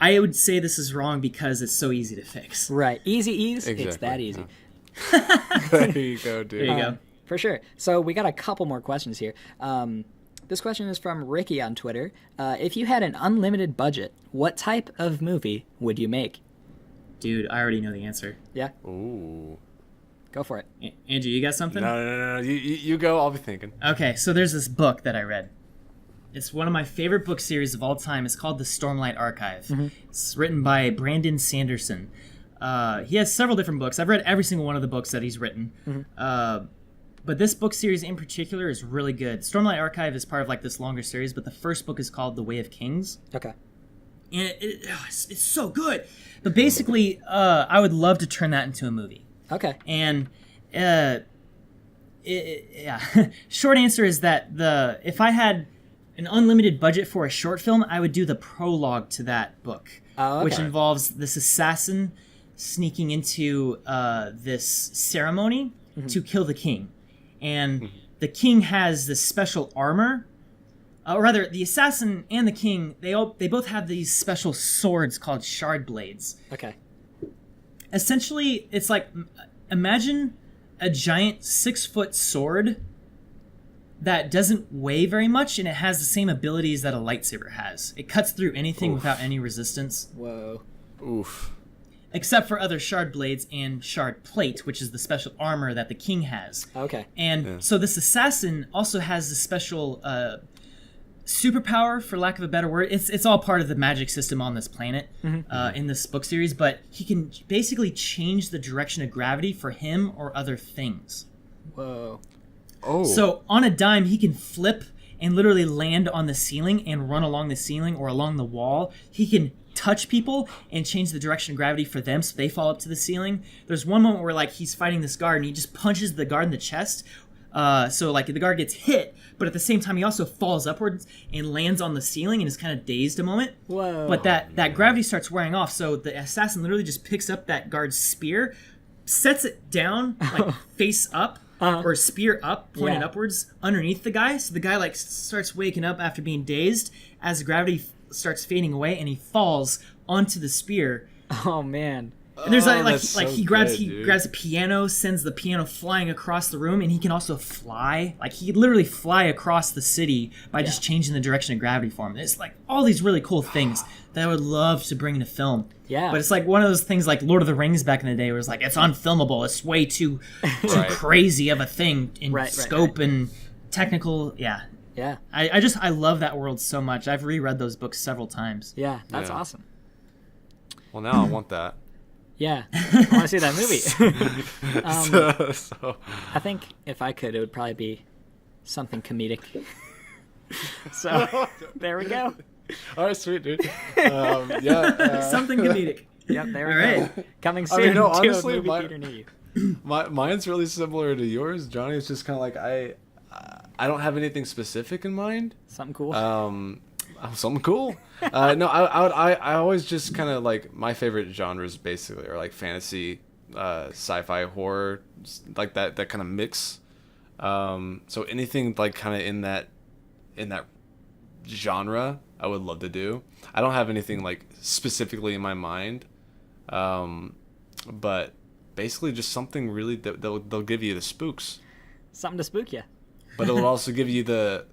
I would say this is wrong because it's so easy to fix. Right. Easy ease, it's that easy. There you go, dude. There you go. For sure. So we got a couple more questions here. This question is from Ricky on Twitter. If you had an unlimited budget, what type of movie would you make? Dude, I already know the answer. Yeah? Ooh. Go for it. Andrew, you got something? No. You go. I'll be thinking. Okay, so there's this book that I read. It's one of my favorite book series of all time. It's called The Stormlight Archive. It's written by Brandon Sanderson. He has several different books. I've read every single one of the books that he's written. But this book series in particular is really good. Stormlight Archive is part of like this longer series, but the first book is called The Way of Kings. Okay. And it's so good. But basically, I would love to turn that into a movie. Okay. And short answer is that if I had an unlimited budget for a short film, I would do the prologue to that book, which involves this assassin sneaking into this ceremony to kill the king. And the king has this special armor. Or rather, the assassin and the king, they both have these special swords called shard blades. Okay. Essentially, it's like, imagine a giant 6-foot sword that doesn't weigh very much, and it has the same abilities that a lightsaber has. It cuts through anything without any resistance. Whoa. Oof. Except for other shard blades and shard plate, which is the special armor that the king has. Okay. And so this assassin also has the special superpower, for lack of a better word. It's all part of the magic system on this planet in this book series, but he can basically change the direction of gravity for him or other things. Whoa. Oh. So on a dime, he can flip and literally land on the ceiling and run along the ceiling or along the wall. He can touch people and change the direction of gravity for them so they fall up to the ceiling. There's one moment where like he's fighting this guard and he just punches the guard in the chest. So like the guard gets hit, but at the same time he also falls upwards and lands on the ceiling and is kind of dazed a moment. Whoa. But that gravity starts wearing off, so the assassin literally just picks up that guard's spear, sets it down like face up, or spear up, pointed upwards underneath the guy. So the guy like starts waking up after being dazed as the gravity starts fading away, and he falls onto the spear. Oh man. And there's he grabs a piano, sends the piano flying across the room, and he can also fly. Like he could literally fly across the city by just changing the direction of gravity for him. It's like all these really cool things that I would love to bring to film. Yeah. But it's like one of those things like Lord of the Rings back in the day where it's like it's unfilmable. It's way too crazy of a thing in scope and technical. Yeah. Yeah. I love that world so much. I've reread those books several times. Yeah, that's awesome. Well, now I want that. Yeah, I want to see that movie. So. I think if I could, it would probably be something comedic. So there we go. All right, sweet, dude. Something comedic. Yep, there we go. Coming soon to honestly, a movie theater near you. Mine's really similar to yours. Johnny is just kind of like I don't have anything specific in mind. Something cool. Something cool. No, I always just kind of like my favorite genres basically are like fantasy, sci-fi, horror, like that kind of mix. So anything like kind of in that genre, I would love to do. I don't have anything like specifically in my mind, but basically just something really that they'll give you the spooks. Something to spook you. But it'll also give you the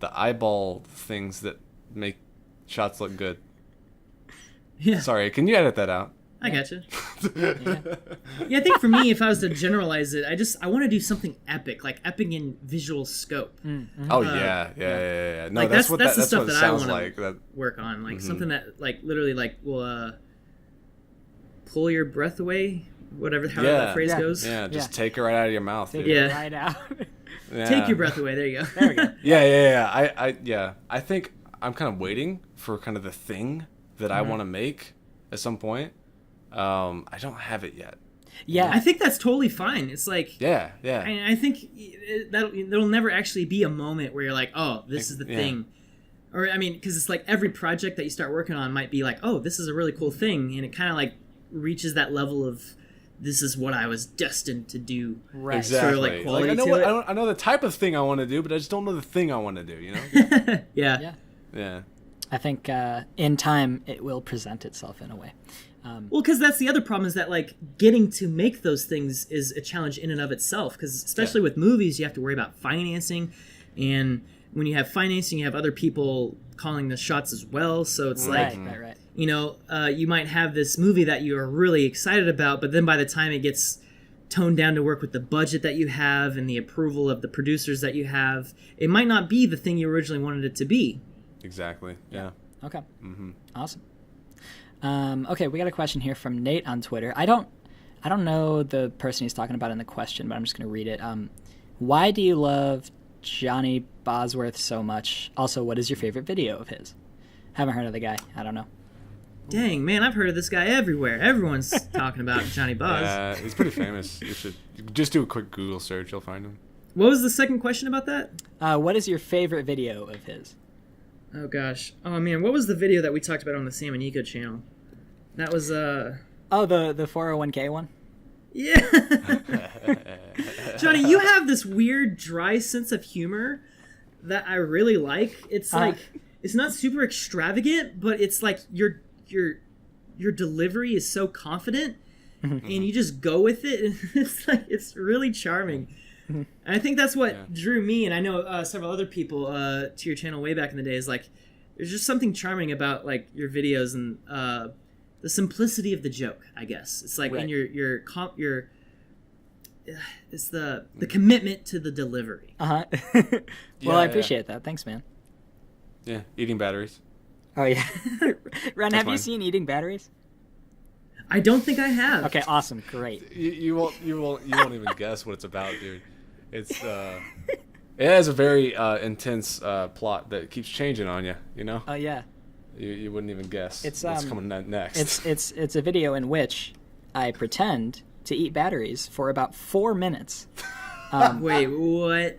eyeball things that make shots look good. Yeah. Sorry, can you edit that out? I gotcha. Yeah, I think for me, if I was to generalize it, I want to do something epic, like epic in visual scope. Oh yeah. No, like that's what the that stuff that I sounds want like. to work on, like something that like literally like will pull your breath away, whatever how that phrase goes. Yeah, just take it right out of your mouth. Take dude. it right out. Yeah. Take your breath away. There you go. There we go. Yeah. I think I'm kind of waiting for kind of the thing that I want to make at some point. I don't have it yet. Yeah, I think that's totally fine. It's like Yeah. and I think there'll never actually be a moment where you're like, oh, this is the thing. Or I mean, because it's like every project that you start working on might be like, oh, this is a really cool thing, and it kind of like reaches that level of this is what I was destined to do. Right. Exactly. Sort of like quality I know to it. I know the type of thing I want to do, but I just don't know the thing I want to do. You know? Yeah. Yeah. I think in time it will present itself in a way. Well, because that's the other problem is that like getting to make those things is a challenge in and of itself. Because especially with movies, you have to worry about financing, and when you have financing, you have other people calling the shots as well. So it's like, Right. you know, you might have this movie that you are really excited about, but then by the time it gets toned down to work with the budget that you have and the approval of the producers that you have, it might not be the thing you originally wanted it to be. Exactly. Yeah. Okay. Awesome. Okay, we got a question here from Nate on Twitter. I don't know the person he's talking about in the question, but I'm just going to read it. Why do you love Johny Bosworth so much? Also, what is your favorite video of his? Haven't heard of the guy. I don't know. Dang, man, I've heard of this guy everywhere. Everyone's talking about Johny Boz. Yeah, he's pretty famous. You should just do a quick Google search. You'll find him. What was the second question about that? What is your favorite video of his? Oh, gosh. Oh, man, what was the video that we talked about on the Sam and Nico channel? That was, Oh, the 401k one? Yeah. Johny, you have this weird, dry sense of humor that I really like. It's like, it's not super extravagant, but it's like your delivery is so confident, and you just go with it. It's like, it's really charming. And I think that's what drew me, and I know several other people to your channel way back in the day, is like, there's just something charming about like your videos and the simplicity of the joke, I guess. It's like, and it's the commitment to the delivery. Well, I appreciate that. Thanks, man. Yeah, eating batteries. Oh yeah. Ren, have you fine. seen Eating Batteries? I don't think I have. Okay, awesome, great. You won't even guess what it's about, dude. It's it has a very intense plot that keeps changing on you. You know. Oh yeah. You wouldn't even guess It's what's coming next. It's a video in which I pretend to eat batteries for about 4 minutes. Wait, what?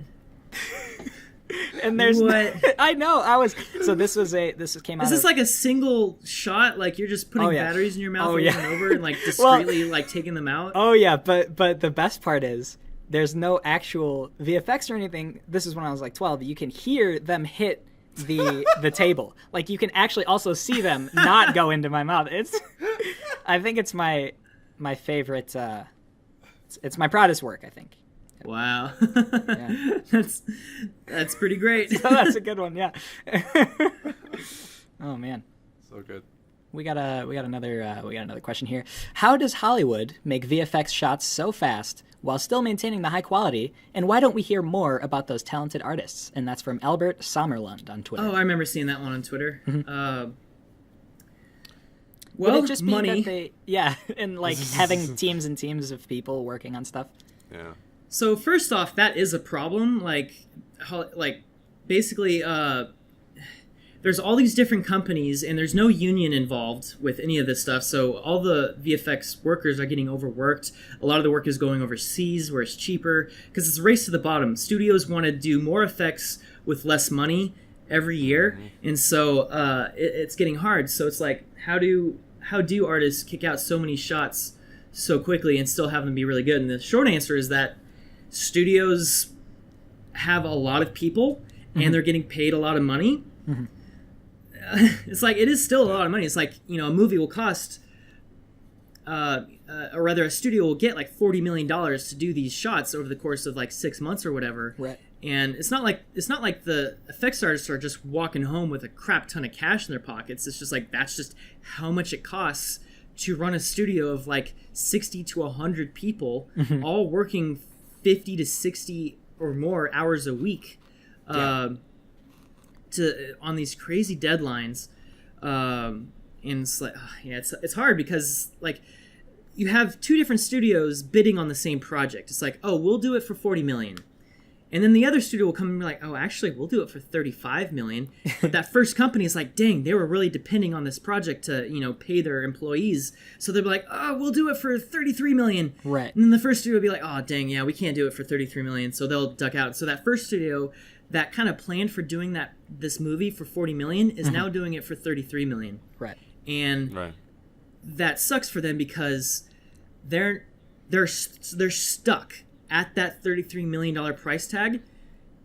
And there's What? I know. This came out. Is this like a single shot? Like you're just putting batteries in your mouth over and over and like discreetly like taking them out? Oh yeah, but the best part is there's no actual VFX or anything. This is when I was like 12. You can hear them hit the table. Like you can actually also see them not go into my mouth. I think it's my favorite. It's my proudest work, I think. Wow. Yeah. That's pretty great. So that's a good one, yeah. Oh man. So good. We got another question here. How does Hollywood make VFX shots so fast while still maintaining the high quality? And why don't we hear more about those talented artists? And that's from Albert Sommerlund on Twitter. Oh, I remember seeing that one on Twitter. Would Well, it just be money. that and like having teams and teams of people working on stuff? Yeah. So first off, that is a problem. Like basically, there's all these different companies, and there's no union involved with any of this stuff. So all the VFX workers are getting overworked. A lot of the work is going overseas, where it's cheaper, because it's a race to the bottom. Studios want to do more effects with less money every year, and so it's getting hard. So it's like, how do artists kick out so many shots so quickly and still have them be really good? And the short answer is that studios have a lot of people and they're getting paid a lot of money. It's like, it is still a lot of money. It's like, you know, a movie will cost or rather a studio will get like $40 million to do these shots over the course of like 6 months or whatever. Right. And it's not like the effects artists are just walking home with a crap ton of cash in their pockets. It's just like, that's just how much it costs to run a studio of like 60 to 100 people, all working 50 to 60 or more hours a week, on these crazy deadlines. And it's like, it's hard because like you have two different studios bidding on the same project. It's like, oh, we'll do it for 40 million. And then the other studio will come and be like, oh, actually, we'll do it for 35 million. But that first company is like, dang, they were really depending on this project to, pay their employees. So they'll be like, oh, we'll do it for 33 million. Right. And then the first studio will be like, oh, dang, yeah, we can't do it for 33 million. So they'll duck out. So that first studio that kind of planned for doing this movie for 40 million is now doing it for 33 million. Right. And that sucks for them because they're stuck at that $33 million price tag,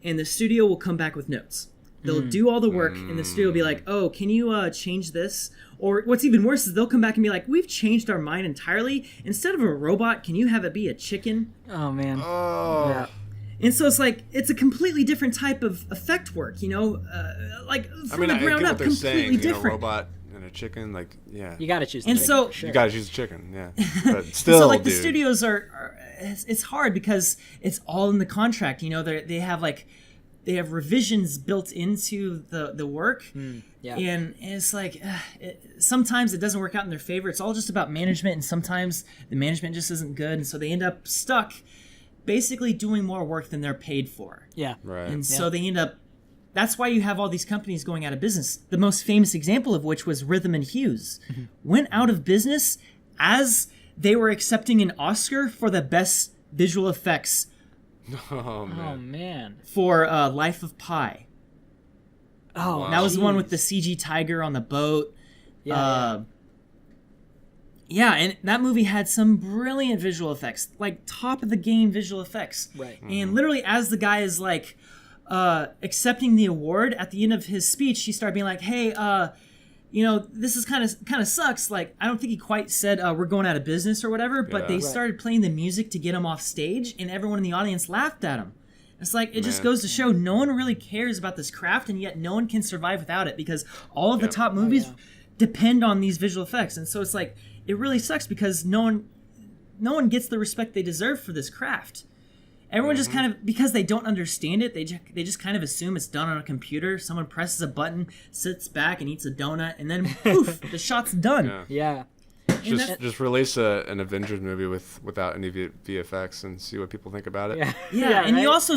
and the studio will come back with notes. They'll do all the work, and the studio will be like, oh, can you change this? Or what's even worse is they'll come back and be like, we've changed our mind entirely. Instead of a robot, can you have it be a chicken? Oh, man. Oh. Yeah. And so it's like, it's a completely different type of effect work, like from the ground up, completely different. Robot and a chicken, like, yeah. You got to choose the And chicken, so- sure. You gotta choose a chicken, yeah. But still, and so like dude. the studios it's hard because it's all in the contract. They have revisions built into the work, yeah. and it's like sometimes it doesn't work out in their favor. It's all just about management, and sometimes the management just isn't good, and so they end up stuck, basically doing more work than they're paid for. Yeah. Right. And so they end up. That's why you have all these companies going out of business. The most famous example of which was Rhythm and Hughes, went out of business as they were accepting an Oscar for the best visual effects Oh, man. Oh, man. for Life of Pi. Oh, Wow. That was the one jeez. with the CG tiger on the boat. Yeah, Yeah, and that movie had some brilliant visual effects, like top of the game visual effects. Right. And literally, as the guy is like accepting the award, at the end of his speech, he started being like, "Hey, this is kind of sucks." Like, I don't think he quite said we're going out of business or whatever, but Yeah. they Right. started playing the music to get him off stage, and everyone in the audience laughed at him. It's like, it just Man. goes to show no one really cares about this craft, and yet no one can survive without it because all of the top movies depend on these visual effects. And so it's like, it really sucks because no one gets the respect they deserve for this craft. Everyone just kind of, because they don't understand it, they just kind of assume it's done on a computer. Someone presses a button, sits back and eats a donut, and then poof, the shot's done. Yeah. Yeah. Just release an Avengers movie without any VFX and see what people think about it. Yeah. Yeah, and you right? also,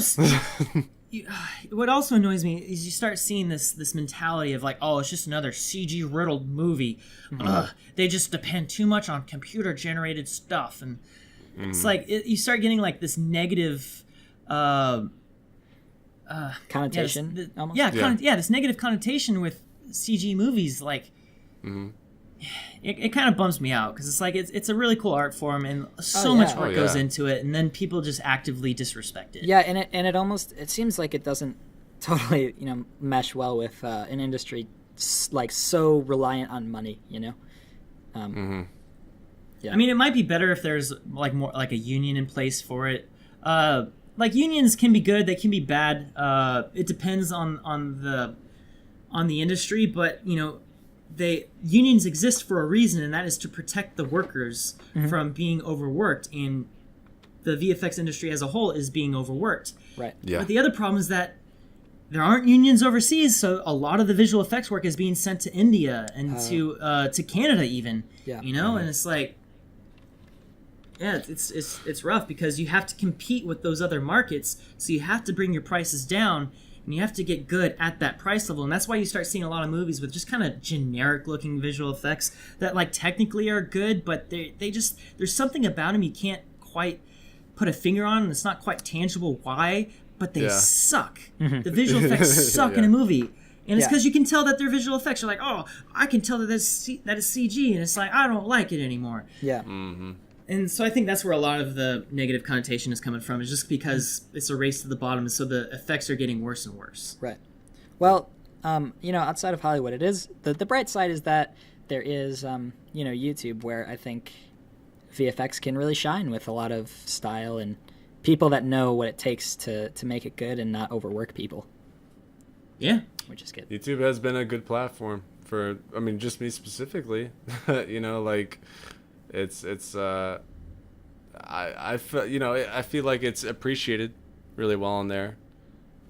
what also annoys me is you start seeing this mentality of like, oh, it's just another CG riddled movie. They just depend too much on computer generated stuff, and it's like you start getting like this negative Connotation, almost. This negative connotation with CG movies. Like, it kind of bums me out because it's like it's a really cool art form and so much work goes into it, and then people just actively disrespect it. Yeah, and it almost seems like it doesn't totally mesh well with an industry like so reliant on money. Yeah. I mean, it might be better if there's like more like a union in place for it. Like, unions can be good, they can be bad. It depends on the industry, but unions exist for a reason, and that is to protect the workers from being overworked. And the VFX industry as a whole is being overworked. Right. Yeah. But the other problem is that there aren't unions overseas, so a lot of the visual effects work is being sent to India and to Canada even. Yeah. And it's like, yeah, it's rough because you have to compete with those other markets, so you have to bring your prices down, and you have to get good at that price level. And that's why you start seeing a lot of movies with just kind of generic looking visual effects that like technically are good, but they just, there's something about them you can't quite put a finger on, and it's not quite tangible why, but they suck. The visual effects suck in a movie. And it's because you can tell that they're visual effects. You're like, oh, I can tell that is CG, and it's like, I don't like it anymore. Yeah. And so I think that's where a lot of the negative connotation is coming from, is just because it's a race to the bottom, and so the effects are getting worse and worse. Right. Well, outside of Hollywood, it is the bright side is that there is YouTube, where I think VFX can really shine with a lot of style and people that know what it takes to make it good and not overwork people. Yeah. which is good. YouTube has been a good platform for, I mean, just me specifically. You know, like, I feel, you know, I feel like it's appreciated really well on there.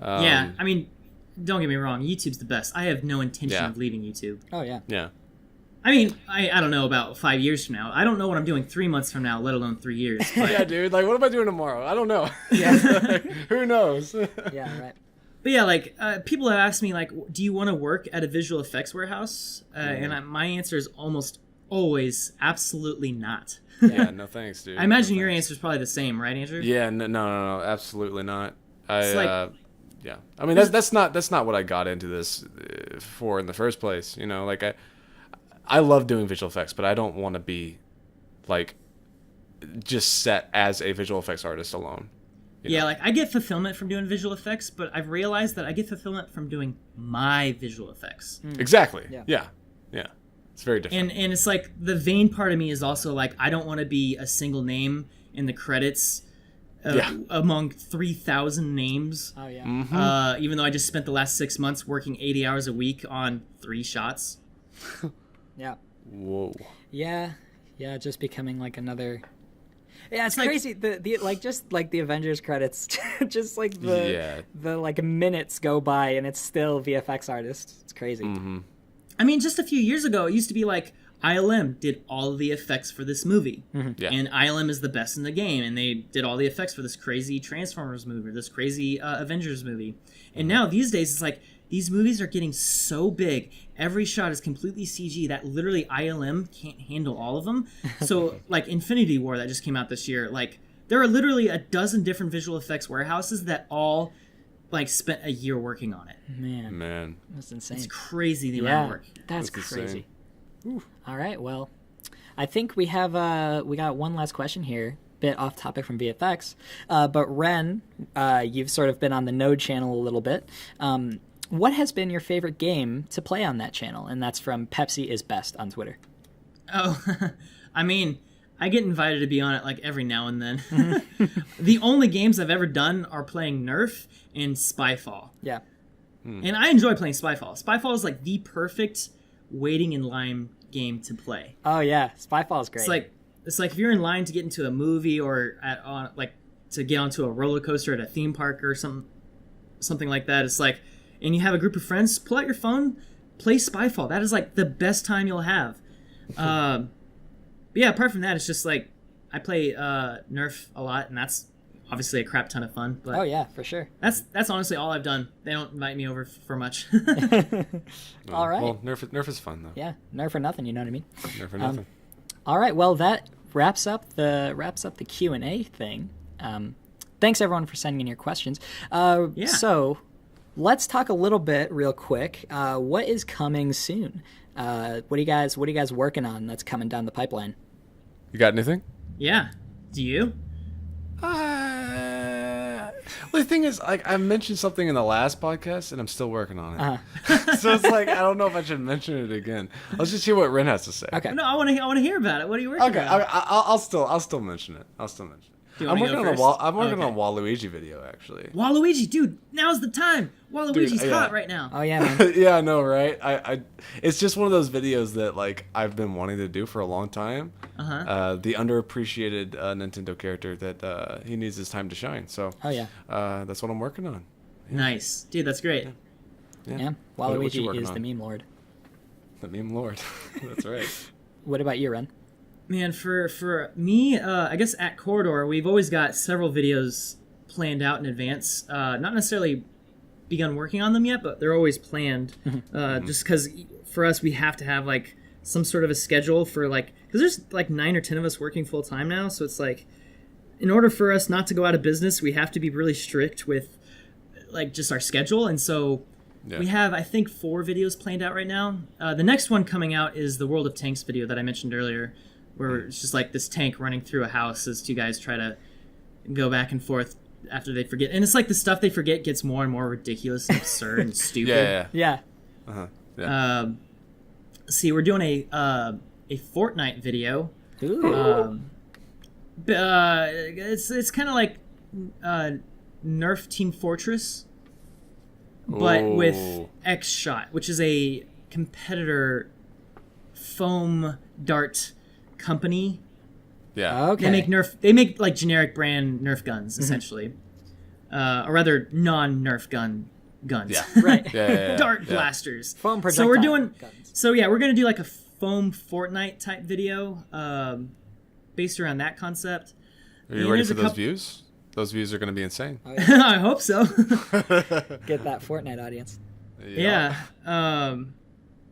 Yeah, I mean, don't get me wrong, YouTube's the best. I have no intention of leaving YouTube. Oh, yeah. Yeah. I mean, I don't know about 5 years from now. I don't know what I'm doing 3 months from now, let alone 3 years. But, Yeah, dude. Like, what am I doing tomorrow? I don't know. Yeah. Who knows? Yeah, right. but yeah, like, people have asked me, like, do you want to work at a visual effects warehouse? And my answer is almost always absolutely not. Yeah, no thanks, dude. I imagine No your thanks. answer is probably the same, right, Andrew? Yeah, no, absolutely not. It's like- Yeah. I mean, that's not what I got into this for in the first place. You know, like I love doing visual effects, but I don't want to be like just set as a visual effects artist alone. You Yeah, know? like, I get fulfillment from doing visual effects, but I've realized that I get fulfillment from doing my visual effects. Exactly. Yeah. Yeah. It's very different. And it's like the vain part of me is also like, I don't want to be a single name in the credits among 3,000 names. Oh, yeah. Mm-hmm. Even though I just spent the last 6 months working 80 hours a week on 3 shots. Yeah. Whoa. Yeah. Yeah, just becoming like another... Yeah, it's like- crazy. The like just like the Avengers credits, just like the like minutes go by and it's still VFX artists. It's crazy. Mm-hmm. I mean, just a few years ago, it used to be like, ILM did all of the effects for this movie. Yeah. And ILM is the best in the game, and they did all the effects for this crazy Transformers movie, or this crazy Avengers movie. And now, these days, it's like, these movies are getting so big, every shot is completely CG, that literally ILM can't handle all of them. So, like, Infinity War that just came out this year, like, there are literally a dozen different visual effects warehouses that all, like, spent a year working on it. Man. That's insane. It's crazy the amount of work. That's That's crazy. insane. All right, well, I think we have we got one last question here, bit off topic from VFX, but Wren, you've sort of been on the Node channel a little bit. What has been your favorite game to play on that channel? And that's from Pepsi is Best on Twitter. Oh, I mean, I get invited to be on it like every now and then. The only games I've ever done are playing Nerf and Spyfall. Yeah. And I enjoy playing Spyfall. Spyfall is like the perfect waiting in line game to play. Oh yeah, Spyfall is great. It's like if you're in line to get into a movie or like to get onto a roller coaster at a theme park or something like that. It's like, and you have a group of friends, pull out your phone, play Spyfall. That is like the best time you'll have. But yeah, apart from that, it's just like I play Nerf a lot, and that's obviously a crap ton of fun. But oh yeah, for sure. that's honestly all I've done. They don't invite me over for much. All right. Well, Nerf is fun though. Yeah, Nerf for nothing. You know what I mean? Nerf for nothing. All right. Well, that wraps up the Q&A thing. Thanks everyone for sending in your questions. Yeah. So let's talk a little bit real quick. What is coming soon? What are you guys working on that's coming down the pipeline? You got anything? Yeah. Do you? Well, the thing is, like, I mentioned something in the last podcast, and I'm still working on it. So it's like, I don't know if I should mention it again. Let's just hear what Wren has to say. Okay. No, I want to hear about it. What are you working Okay. on? I'll still mention it. Do you I'm wanna working go on first? I'm working Okay. on a Waluigi video actually. Waluigi, dude, now's the time. Waluigi's Dude, yeah. hot right now. Oh yeah, man. Yeah, I know, right? I it's just one of those videos that like I've been wanting to do for a long time. The underappreciated Nintendo character that he needs his time to shine. So Oh yeah. that's what I'm working on. Nice, dude. That's great. Yeah. What you Waluigi working is on? the meme lord. The meme lord. That's right. What about you, Wren? Man, for me, I guess at Corridor, we've always got several videos planned out in advance. Not necessarily begun working on them yet, but they're always planned. Just because for us, we have to have like some sort of a schedule for like, because there's like 9 or 10 of us working full time now, so it's like, in order for us not to go out of business, we have to be really strict with like just our schedule, and so. Yeah. We have, I think, 4 videos planned out right now. The next one coming out is the World of Tanks video that I mentioned earlier, where it's just like this tank running through a house as 2 guys try to go back and forth after they forget. And it's like the stuff they forget gets more and more ridiculous and absurd and stupid. Yeah. Yeah. Yeah. See, we're doing a Fortnite video. Ooh. It's kind of like Nerf Team Fortress. but Ooh. with X Shot, which is a competitor foam dart company. Yeah. Okay. They make like generic brand Nerf guns essentially, or rather non-Nerf guns. Yeah. Right. Yeah. Dart blasters. Foam projectile So we're doing. guns. So yeah, we're gonna do like a foam Fortnite type video, based around that concept. Are you And ready there's for a those couple- views? Those views are going to be insane. I hope so. Get that Fortnite audience. Yeah.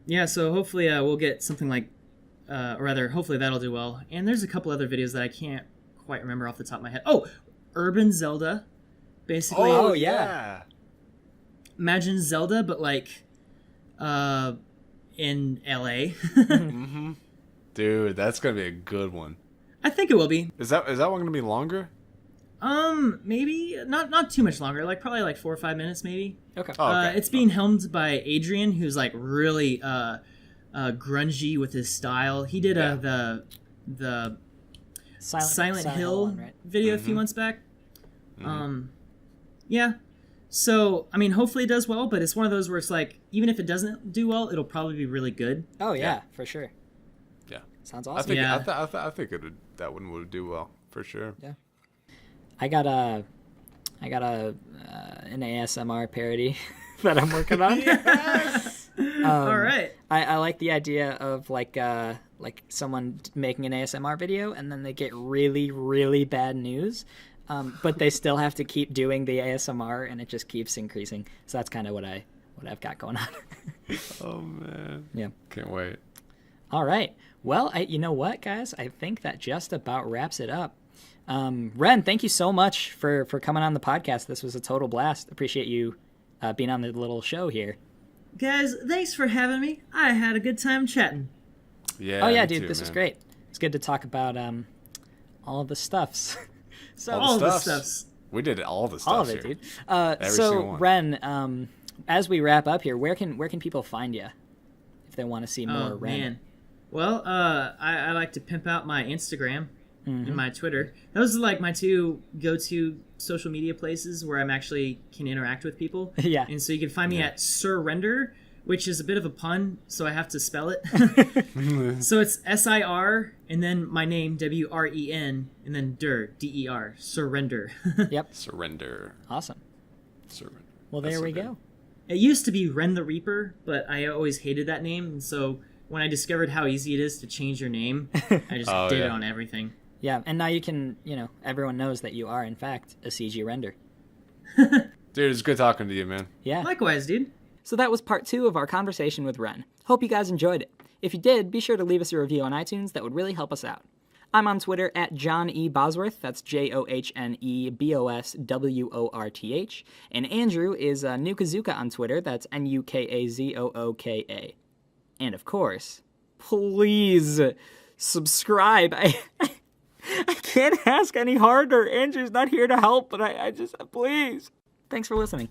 Yeah. So hopefully we'll get something like, or rather, hopefully that'll do well. And there's a couple other videos that I can't quite remember off the top of my head. Oh, Urban Zelda. Basically, Oh, yeah. imagine Zelda, but like, in LA. Mm-hmm. Dude, that's going to be a good one. I think it will be. Is that one going to be longer? Maybe not too much longer. Like probably like 4 or 5 minutes, maybe. Okay. Oh, okay. It's being helmed by Adrian, who's like really grungy with his style. He did the Silent Hill one, right? video a few months back. Yeah. So I mean, hopefully it does well, but it's one of those where it's like even if it doesn't do well, it'll probably be really good. Oh yeah, Yeah. for sure. Yeah. Sounds I awesome. think Yeah. I think that one would do well for sure. Yeah. I got an ASMR parody that I'm working on. All right. I like the idea of like someone making an ASMR video and then they get really, really bad news, but they still have to keep doing the ASMR and it just keeps increasing. So that's kind of what I've got going on. Oh man. Yeah. Can't wait. All right. Well, you know what, guys? I think that just about wraps it up. Wren, thank you so much for coming on the podcast. This was a total blast. Appreciate you being on the little show here. Guys, thanks for having me. I had a good time chatting. Yeah. Oh yeah, me dude, too, this was man. great. It's good to talk about all of the stuffs. So All the stuffs. stuffs. We did all the stuff all of it, here. dude. Every So single one. Ren, as we wrap up here, where can people find you if they want to see more Oh Ren? man. Well, I like to pimp out my Instagram and my Twitter. Those are like my two go-to social media places where I'm actually can interact with people. Yeah. And so you can find me at Surrender, which is a bit of a pun, so I have to spell it. So it's SIR and then my name WREN and then DER. Surrender. Yep. Surrender. Awesome. Surrender. Well, there That's we so good. go. It used to be Ren the Reaper, but I always hated that name, and so when I discovered how easy it is to change your name, I just Oh, did it yeah. on everything. Yeah, and now you can, everyone knows that you are in fact a CG render. Dude, it's good talking to you, man. Yeah. Likewise, dude. So that was part 2 of our conversation with Wren. Hope you guys enjoyed it. If you did, be sure to leave us a review on iTunes. That would really help us out. I'm on Twitter at JohnnyBosworth. That's JohnneBosworth. And Andrew is Nukazuka on Twitter. That's Nukazooka. And of course, please subscribe. I can't ask any harder. Andrew's not here to help, but I just, please. Thanks for listening.